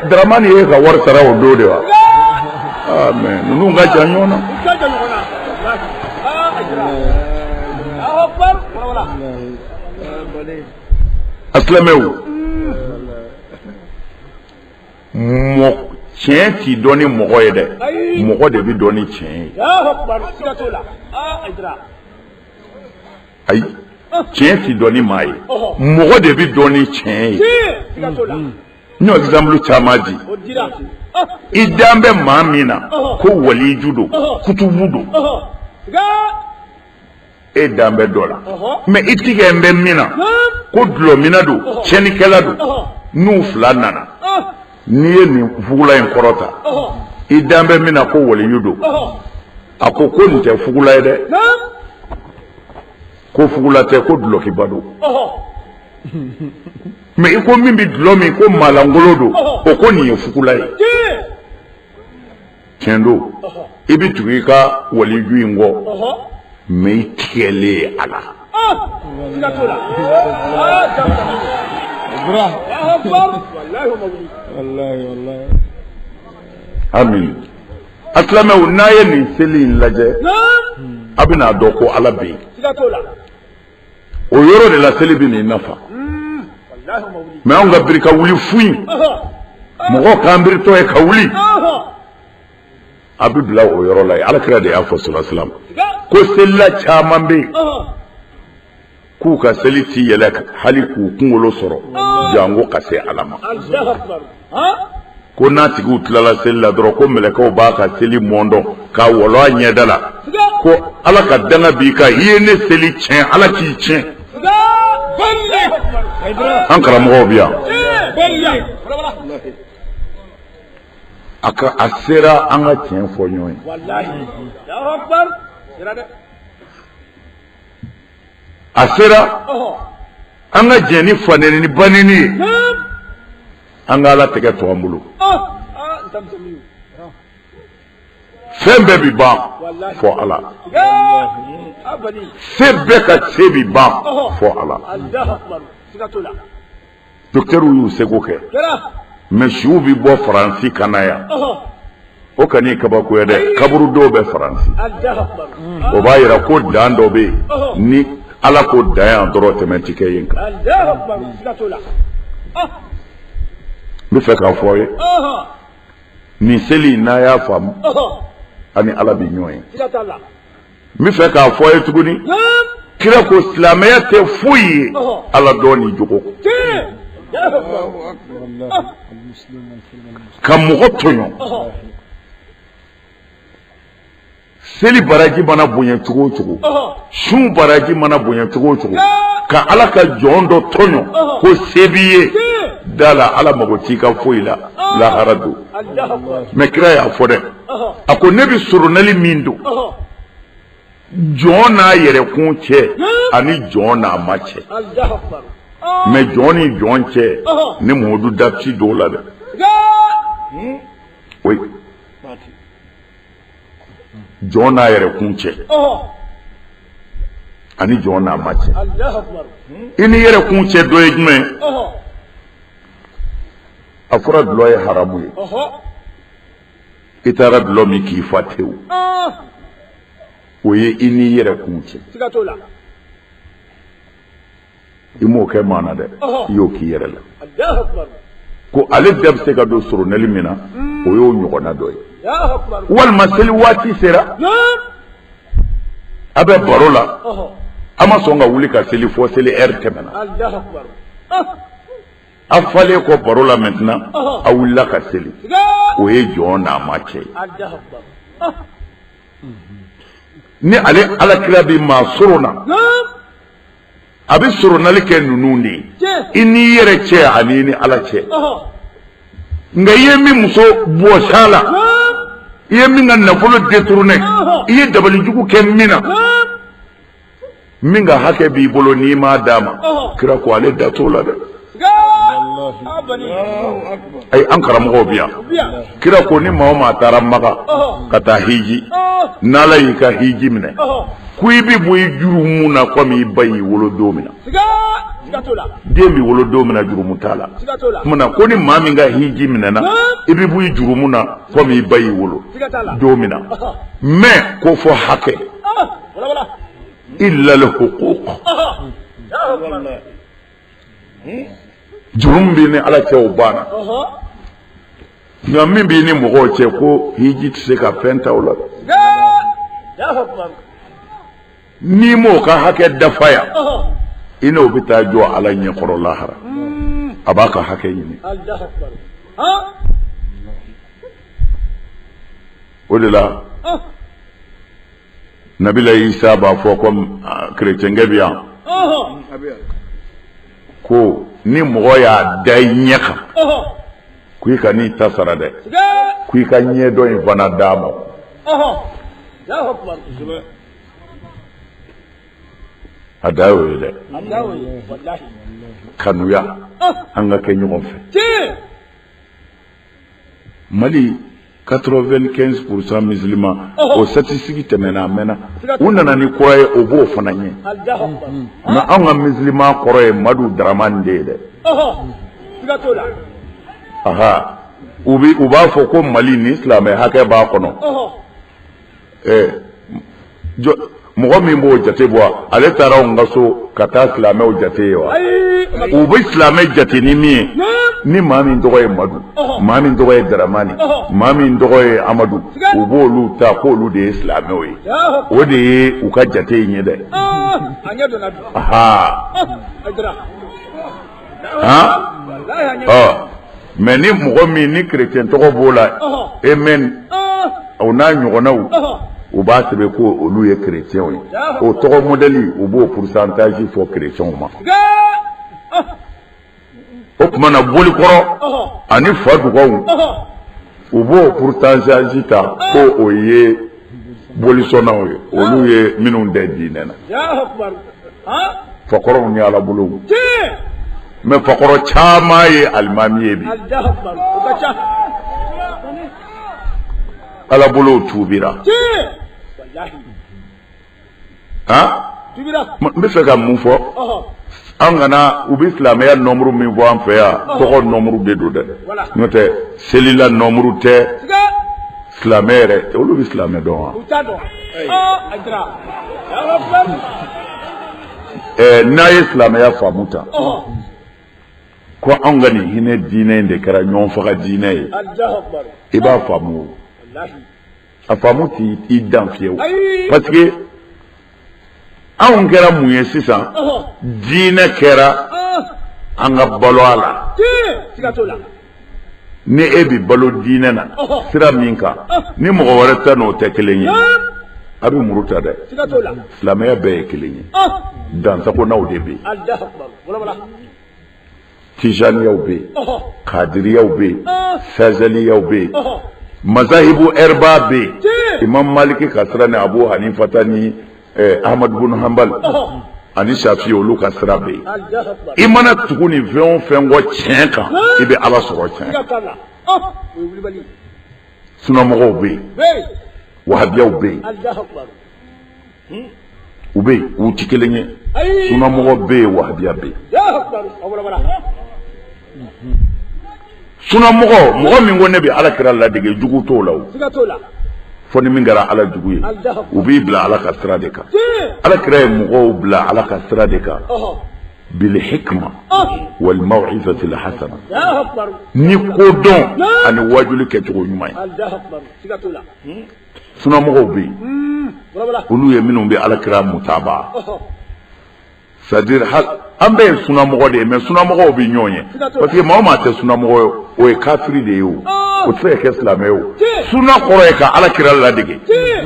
dramani ye ka war sara o do de wa amen nunu nga janyona aslamew mo tiɲɛ t'i dɔn ni mɔgɔ ye dɛ mɔgɔ de bɛ dɔn ni tiɲɛ ye ayi tiɲɛ t'i dɔn ni maa ye mɔgɔ de bɛ dɔn ni tiɲɛ ye n y'o exemple caman di i dan bɛ maa min na ko waliju don kutubu don e dambe dola mais itige mbe mina ko dlo mina do cheni kala do nu fla nana ni ni fugula en korota i dambe mina ko woli yudo ako ko nte fugula de ko fugula te ko dlo ki bado mais iko min bi dlo mi ko malangolo do o ko ni fugula e kendo ibi tuika woli yuingo mais tiele ala wallahi amin atlama unaye ni selin laje abina doko ala be o yoro de la selibi ni nafa mais on ga birka wuli fuyi mo ko ambir to e ka wuli abibla o yoro la ala kira de afa sallallahu alaihi wasallam ko sella chaman be ku ka seliti yelek hali ku kungolo soro jango kase alama ko nati ku tlala sella dro ko meleko ba ka seli mondo ka wolo anyedala ko ala ka danga bi ka yene seli chen ala ki chen ankara mo biya aka asera anga chen fo nyoy wallahi Allahu akbar asera anga jeni faneni banini anga la tege to amulu sembe bi ba fo ala sembe ka sebi ba fo ala docteur yu segoke mais shubi bo franci kanaya o kani kabako yede kaburu do be franci o bayira ko dando be ni ala ko dayan doro tementike yinka mi fe ka foye ni seli na ya fam ani ala bi nyoy mi fe ka foye tuguni kira ko islamiyya te fuyi ala doni jogo kam mo tonyo seli baraji mana bonya tugo tugo shun baraji mana bonya tugo tugo ka ala ka jondo tonyo ko sebiye dala ala magoti ka foila la haradu mekra ya fode ako nebi surunali mindo jona yere kunche ani jona mache me joni jonche ne modu dapchi dola de oui jona yere kunche ani jona mache ini yere kunche do ejme afura dloye haramu itara dlomi ki fatewu oye ini yere kunche imo ke mana de yo ki yere la ko ale dabse ka do suru neli mina o yo nyogona doy wal masali wati sera abe barola ama songa wuli ka seli fo seli temena afale ko barola maintenant a wula ka seli o ye jona mache ni ale ala kilabi ma suruna abi surunali ke nunundi ini yere che ani ni ala che nga yemi muso boşala yemi nga nafolo détourné iye dabali jugu ke mina minga hake bi bolo ni ma dama kira ko ale datola de ay ankara mo biya kira ko ni ma tara maka kata hiji nala yika hiji mine kuibi boy jurumuna ko mi bayi wolo domina dembi wolo domina jurumutala muna ko ni mami nga hiji minena ibi boy jurumuna ko mi bayi wolo domina mais ko fo hake illa al huquq jurumbi ni ala ce ubana ngam bi ni mo ko ce ko hiji tse ka fenta wala ni mo ka hake dafaya ina obita jo ala nyi khoro lahara abaka hake yini Allah akbar ha odela Nabila Isa b'a fɔ comme chrétien bi yan ko ni mɔgɔ y'a da I ɲɛ kan ko I ka n'i ta sara dɛ ko I ka ɲɛ dɔ in fana d'a ma a da y'o ye dɛ kanuya an ka kɛ ɲɔgɔn fɛ Mali 95% musulmans o statistique tɛmɛna a mɛnna u nana ni kɔrɔ ye o b'o fana ɲɛ mais anw ka musulman kɔrɔ ye Madu Daramani de ye dɛ aha u b'a fɔ ko Mali ni silamɛ hakɛ b'a kɔnɔ mɔgɔ min b'o jate bɔ ale taara anw ka so ka taa silamɛw jate ye wa u bɛ silamɛ jate ni min ye ni maa min tɔgɔ ye Madu maa min tɔgɔ ye Daramani maa min tɔgɔ ye Amadu u b'olu ta k'olu de ye silamɛw ye o de ye u ka jate in ye dɛ aha mais ni mɔgɔ min ni chrétien tɔgɔ b'o la amen o n'a ɲɔgɔnnaw u b'a sɛbɛn ko olu ye chrétiens ye o tɔgɔ modèle u b'o pourcentage fɔ chrétiens ma o tuma na bolikɔrɔ ani fa dugaw u b'o pourcentage ta ko o ye bolisɔnnaw ye olu ye minnu tɛ diinɛ na fakɔrɔw ni ala bolo mais fakɔrɔ caman ye alimami ye bi ala bolo tubira n bɛ fɛ ka mun fɔ an kana u bɛ silamɛya nombre min fɔ an fɛ yan tɔgɔ nombre de don dɛ n'o tɛ selila nombre tɛ silamɛ yɛrɛ olu bɛ silamɛ dɔn wa n'a ye silamɛya faamu ta ko an ka nin hinɛ diinɛ in de kɛra ɲɔgɔn faga diinɛ ye I b'a faamu a faamu t'i dan fiyewu parce que anw kɛra mun ye sisan diinɛ kɛra an ka balo a la ni e bi balo diinɛ na sira min kan ni mɔgɔ wɛrɛ ta n'o tɛ kelen ye a bɛ muru ta dɛ silamɛya bɛɛ ye kelen ye dansagonaw de bɛ yen tijaniyaw bɛ yen kadiriyaw bɛ yen sazaliyaw bɛ yen mazahibu erba bɛ yen imam maliki ka sira ni abu hanifata ni ahmad bin hanbal ani shafi olu ka sira bɛ yen I mana tugu ni fɛn o fɛn kɔ tiɲɛ kan I bɛ ala sɔrɔ tiɲɛ sunamɔgɔw bɛ yen wahabiyaw bɛ yen u bɛ yen u tɛ kelen ye sunamɔgɔ bɛ yen wahabiya bɛ yen sunamɔgɔ mɔgɔ min ko ne bɛ ala kira ladege jugu t'o la o fo ni min kɛra ala jugu ye u b'i bila ala ka sira de kan ala kira ye mɔgɔw bila ala ka sira de kan bil hikma wal maw'izati al hasana ni ko dɔn ani wajuli kɛcogo ɲuman ye sunamɔgɔw bɛ yen olu ye minnu bɛ ala kira mutaba c'est-à-dire an bɛɛ ye sunamɔgɔ de ye mais sunamɔgɔw bɛ ɲɔgɔn ye parce que maa o maa tɛ sunamɔgɔ ye o ye kafiri de ye o o tɛ se ka kɛ silamɛ ye o suna kɔrɔ ye ka ala kira ladege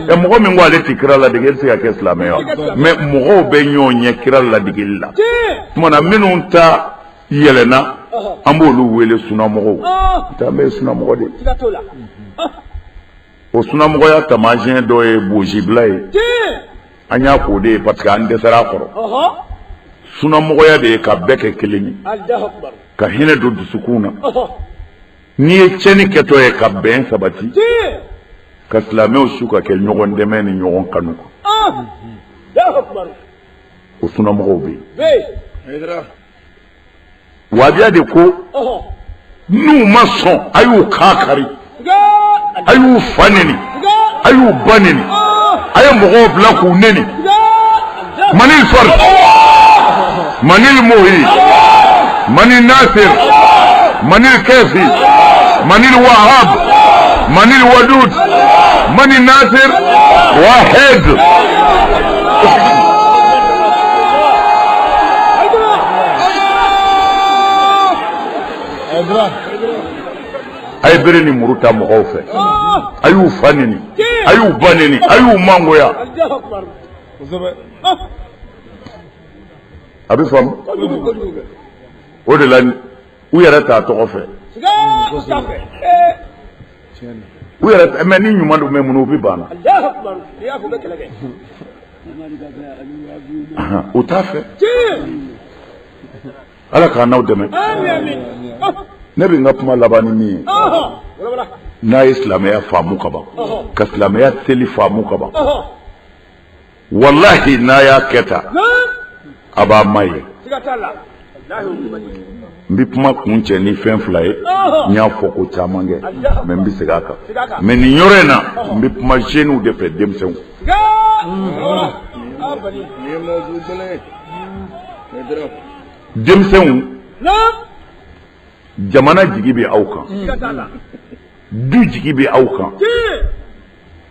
mɔgɔ min ko ale tɛ kira ladege e tɛ se ka kɛ silamɛ ye wa mais mɔgɔw bɛ ɲɔgɔn ɲɛ kira ladegeli la tuma na minnu ta yɛlɛnna an b'olu wele sunamɔgɔw n'o tɛ an bɛɛ ye sunamɔgɔ de ye o sunamɔgɔya taamasiyɛn dɔ ye bozibila ye an y'a k'o de ye parce que an dɛsɛra a kɔrɔ sunamɔgɔya de ye ka bɛɛ kɛ kelen ye ka hinɛ don dusukun na n'i ye tiɲɛni kɛtɔ ye ka bɛn sabati ka silamɛw su ka kɛ ɲɔgɔn dɛmɛ ni ɲɔgɔn kanu o sunamɔgɔw bɛ yen wabiya de ko n'u ma sɔn a y'u kan kari a y'u fa neni a y'u ba neni a ye mɔgɔw bila k'u neni manil fard manil muhi manil nasir manil kafi manil wahab manil wadud manil nasir واحد ay bere ni muruta mɔgɔw fɛ a y'u fa neni ayu baneni ayu mangoya abi fam o de la u yɛrɛ t'a tɔgɔ fɛ u yɛrɛ mais ni ɲuman don mais mun bi banna o t'a fɛ ala k'an n'aw dɛmɛ ne bɛ n ka kuma laban ni min ye n'a ye silamɛya faamu ka ban ka silamɛya seli faamu ka ban wallahi n'a y'a kɛ tan a b'a ma ye n bɛ kuma kun cɛ ni fɛn fila ye n y'a fɔ ko caman kɛ mais n bɛ segin a kan mais nin yɔrɔ in na n bɛ kuma jeunes de fɛ denmisɛnw denmisɛnw jamana jigi bɛ aw kan du jigi bɛ aw kan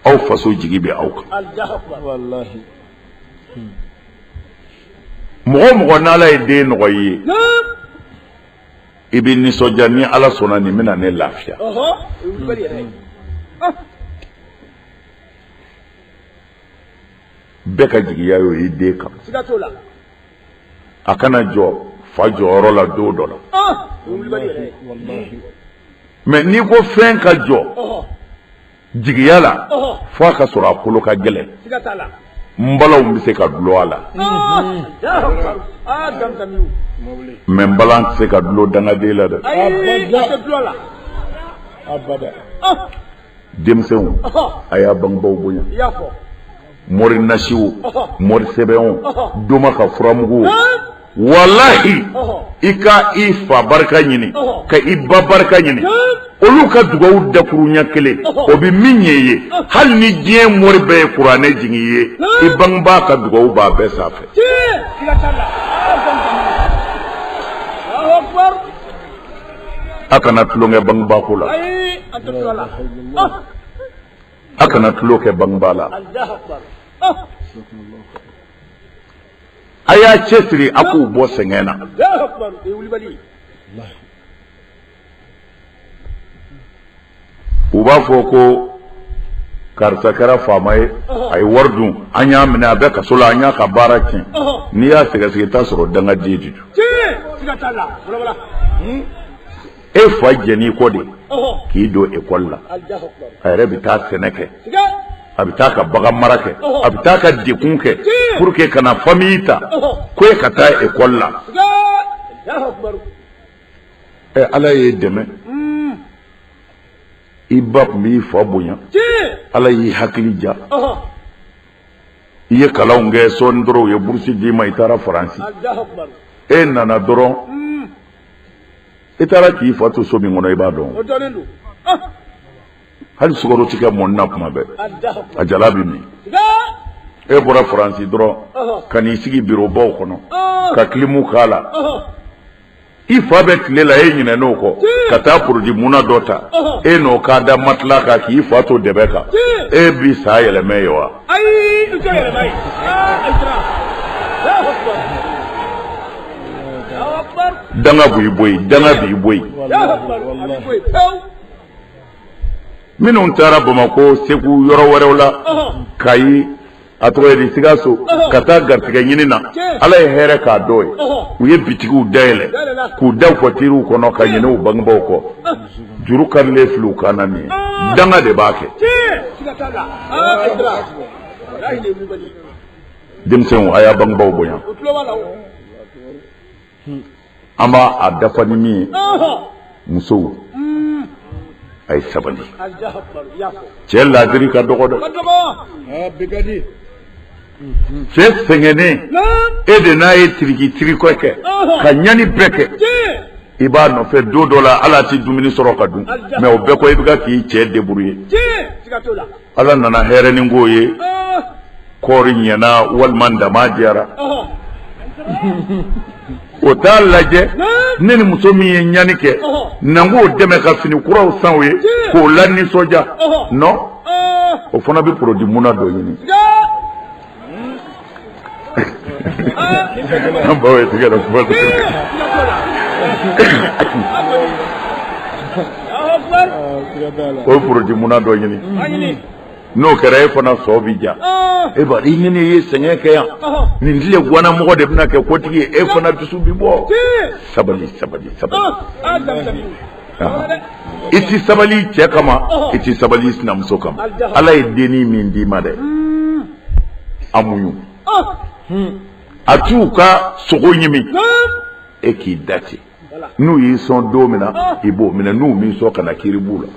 aw faso jigi bɛ aw kan mɔgɔ o mɔgɔ n'ala ye den nɔgɔ i ye i bɛ nisɔndiya ni ala sɔnna nin bɛna ne lafiya bɛɛ ka jigiya y'o i den kan a kana jɔ fa jɔyɔrɔ la don dɔ la mais n'i ko fɛn ka jɔ jigiya la fo a ka sɔrɔ a kolo ka gɛlɛn n balaw bɛ se ka dulon a la mais n bala tɛ se ka dulon dangaden la dɛ denmisɛnw a y'a bangebaaw bonya mɔri nasiw mɔri sɛbɛnw doma ka furamugu wallahi i ka i fa barika ɲini ka i ba barika ɲini olu ka dugawu dakuru ɲɛ kelen o bɛ min ye ye hali ni diɲɛ mɔri bɛɛ ye kuranɛ jigin i ye i bangebaa ka dugawu b'a bɛɛ sanfɛ a kana tulonkɛ bangebaako la a kana tulo kɛ bangebaa la a y'a cɛsiri a k'u bɔ sɛgɛn na u b'a fɔ ko karisa kɛra faama ye a ye wari dun an y'a minɛ a bɛ kaso la an y'a ka baara tiɲɛ n'i y'a sɛgɛsɛgɛ i t'a sɔrɔ dangaden de don e fa jɛn'i kɔ de k'i don ekɔli la a yɛrɛ bɛ taa sɛnɛ kɛ a bɛ taa ka bagan mara kɛ a bɛ taa ka dekun kɛ pour que kana famille ta ko e ka taa ekɔli la ala y'e dɛmɛ i ba tun b'i fa bonya ala y'i hakili ja i ye kalanw kɛ sɔɔni dɔrɔn u ye burusi d'i ma i taara faransi e nana dɔrɔn i taara k'i fa to so min kɔnɔ i b'a dɔn hali sukaro ti kɛ mɔni na kuma bɛɛ a jala bɛ min e bɔra faransi dɔrɔn ka n'i sigi birobaw kɔnɔ ka kilimu k'a la i fa bɛ tile la e ɲinɛn'o kɔ ka taa produit muna dɔ ta e n'o k'a da matela kan k'i fa to dɛbɛ kan e bi sa yɛlɛmɛ ye wa danga b'i boyi danga b'i boyi minnu taara Bamako Segu yɔrɔ wɛrɛw la Kayi a tɔgɔ ye di Sikaso ka taa garijɛgɛ ɲini na ala ye hɛrɛ k'a dɔw ye u ye bitigiw dayɛlɛ k'u da voituriw kɔnɔ ka ɲinɛ u bangebaaw kɔ juru karilen filɛ u kan na nin ye danga de b'a kɛ denmisɛnw a y'a bangebaaw bonya an b'a a dafa ni min ye musow a ye sabali cɛ laadiri ka dɔgɔ dɛ cɛ sɛgɛnnen e de n'a ye tirikɔ kɛ ka ɲani bɛɛ kɛ i b'a nɔfɛ don dɔ la ala tɛ dumuni sɔrɔ ka dun mais o bɛɛ kɔ i bɛ ka k'i cɛ débrouiller ala nana hɛrɛ ni k'o ye kɔɔri ɲɛna walima dama diyara o t'a lajɛ ne ni muso min ye ɲani kɛ na n k'o dɛmɛ ka fini kuraw san o ye k'o la nisɔndiya non o fana bɛ produit muna dɔ ɲini an baw ye tigɛ la kuma o produit muna dɔ ɲini n'o kɛra e fana sɔ bi ja e ba i ɲini ye sɛgɛn kɛ yan nin tile guana mɔgɔ de bɛna kɛ kotigi ye e fana dusu bi bɔ sabali sabali sabali i ti sabali cɛ kama i ti sabali sinamuso kama ala ye denni min d'i ma dɛ a muɲu a t'u ka sogo ɲimi e k'i da ten n'u y'i sɔn don min na i b'o minɛ n'u min sɔn ka na kiri b'u la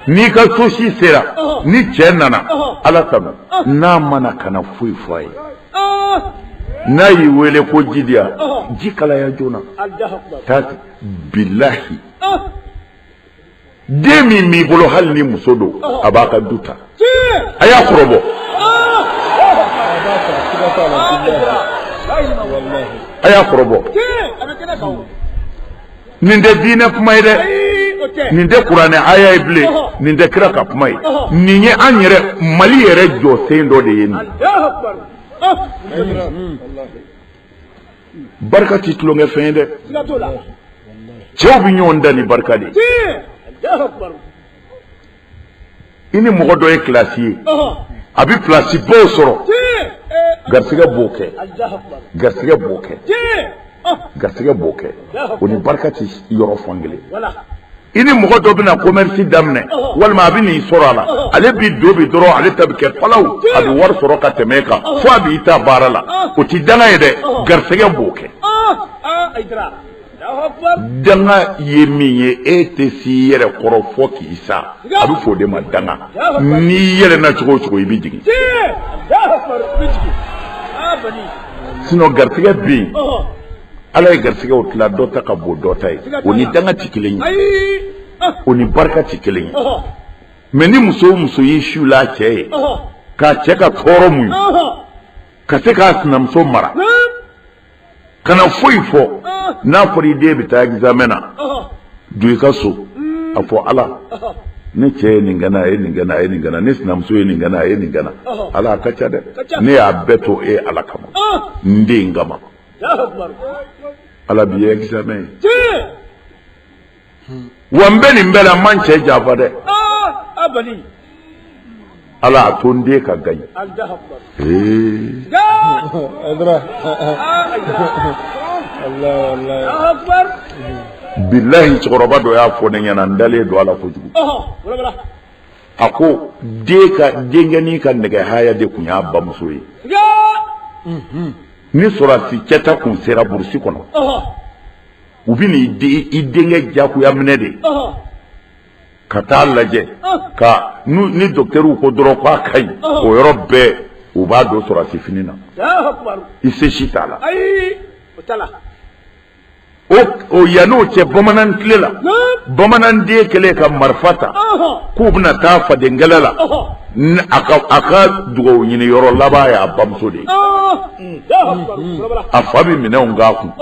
n'i ka so si sera ni cɛ nana ala kanu n'a mana kana foyi fɔ a ye n'a y'i wele ko ji di yan ji kalaya joona taa bilahi den min b'i bolo hali ni muso don a b'a ka du ta a y'a kɔrɔbɔ a y'a kɔrɔbɔ nin tɛ diinɛ kuma ye dɛ nin tɛ kuranɛ aya ye bilen nin tɛ kira ka kuma ye nin ye an yɛrɛ Mali yɛrɛ jɔsen dɔ de ye nin barika ti tulonkɛ fɛn ye dɛ cɛw bi ɲɔgɔn da ni barika de i ni mɔgɔ dɔ ye kilasi ye a bi pilasi baw sɔrɔ garisɛgɛ b'o kɛ garisɛgɛ b'o kɛ garisɛgɛ b'o kɛ o ni barika ti yɔrɔ fan kelen i ni mɔgɔ dɔ bɛna commerce daminɛ walima a bɛ n'i sɔrɔ a la ale bi don bi dɔrɔn ale ta bɛ kɛ palaw a bɛ wari sɔrɔ ka tɛmɛ e kan fo a b'i ta baara la o ti danga ye dɛ garisɛgɛ b'o kɛ danga ye min ye e tɛ s'i yɛrɛ kɔrɔ fɔ k'i sa a bɛ fɔ o de ma danga n'i yɛlɛnna cogo o cogo i bɛ jigin sinon garisɛgɛ bɛ yen ala ye garisɛgɛw tila dɔ ta ka bon dɔ ta ye o ni danga ti kelen ye o ni barika ti kelen ye mais ni muso o muso y'i su la cɛ ye k'a cɛ ka tɔɔrɔ muɲu ka se k'a sinamuso mara kana foyi fɔ n'a fɔra i den bɛ taa examen na don i ka so a fɔ ala ne cɛ ye nin gana a ye nin gana a ye nin gana ne sinamuso ye nin gana a ye nin gana ala a ka ca dɛ ne y'a bɛɛ to e ala kama n den kama ala bi ye examen ye wa n bɛ nin bɛɛ la n man cɛ janfa dɛ ala a to n den ka gaɲi bilahi cɛkɔrɔba dɔ y'a fɔ ne ɲɛna n dalen don ala kojugu a ko denkɛnin ka nɛgɛ haya de tun y'a bamuso ye ni sɔrɔsi cɛta kun sera burusi kɔnɔ u bɛ i denkɛ jagoya minɛ de ka taa lajɛ ka ni dɔkitɛriw ko dɔrɔn k'a ka ɲi o yɔrɔ bɛɛ u b'a don sɔrɔsi fini na i se si t'a la o yan'o cɛ bamanan tile la bamananden kɛlen ka marifa ta k'u bɛna taa fadenkɛlɛ la a ka dugawu ɲini yɔrɔ laban y'a bamuso de ye a fa bɛ minɛnw k'a kun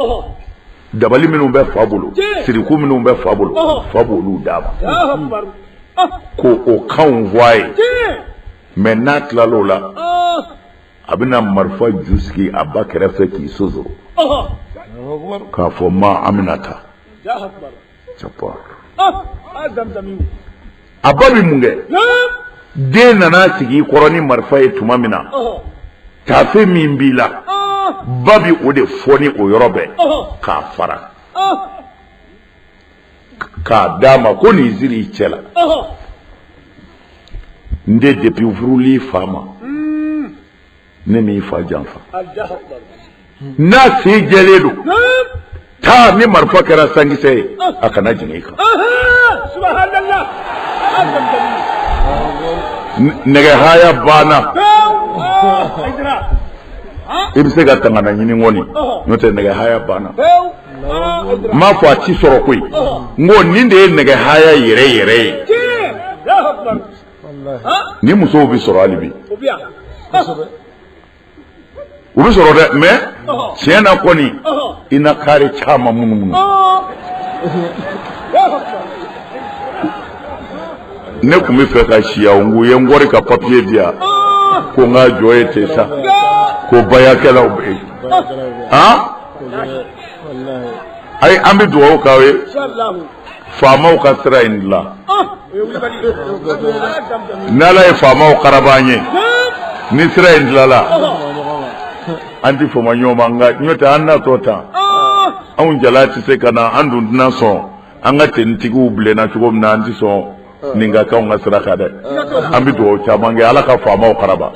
dabali minnu bɛ fa bolo siriku minnu bɛ fa bolo fa b'olu d'a ma k'o kanw fɔ a ye mais n'a tilal'o la a bɛna marifa ju sigi a ba kɛrɛfɛ k'i sosoro k'a fɔ ma Aminata a ba bɛ mun kɛ den nana sigi i kɔrɔ ni marifa ye tuma min na taafe min b'i la ba bi o de fɔ ni o yɔrɔ bɛɛ k'a fara k'a d'a ma ko nin siri i cɛ la n de depuis furuli fa ma ne m'i fa janfa n'a se jɛlen don taa ni marifa kɛra sankisɛ ye a kana jigin i kan nɛgɛ haya banna i bɛ se ka tangana ɲini kɔni n'o tɛ nɛgɛ haya banna n m'a fɔ a ti sɔrɔ koyi n ko nin de ye nɛgɛ haya yɛrɛ yɛrɛ ye ni musow bɛ sɔrɔ hali bi u bɛ sɔrɔ dɛ mais tiɲɛ na kɔni i na kari caman munumunu ne tun bɛ fɛ ka si aw n ye n kɔri ka papiye di yan ko n ka jɔ ye ten sa ko bayakɛlaw bɛ yen ayi an bɛ dugawu k'aw ye faamaw ka sira in dilan n'ala ye faamaw karaba an ye ni sira in tilala an ti fama ɲɔgɔn ma nka ɲɔ tɛ an natɔ tan anw jala tɛ se ka na an dun tɛna sɔn an ka tenitigiw bilenna cogo min na an ti sɔn nin ka k'anw ka sira kan dɛ an bɛ dugawu caman kɛ ala ka faamaw karaba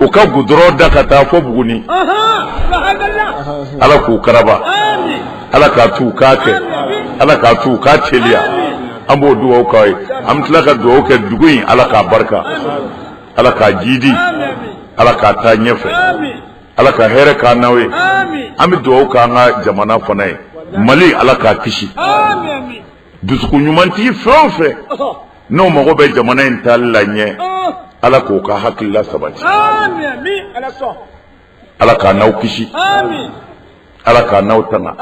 u ka gudɔrɔn da ka taa fɔ Buguni ala k'u karaba ala k'a t'u k'a kɛ ala k'a t'u k'a teliya an b'o dugawu k'aw ye an bɛ tila ka dugawu kɛ dugu in ala k'a barika ala k'a jidi ala k'a taa ɲɛfɛ ala ka hɛrɛ k'an n'aw ye an bɛ dugawu k'an ka jamana fana ye Mali ala k'a kisi dusukun ɲumantigi fɛn o fɛn n'o mago bɛ jamana in taali la ɲɛ ala k'o ka hakilila sabati ala k'a n'aw kisi ala k'a n'aw tanga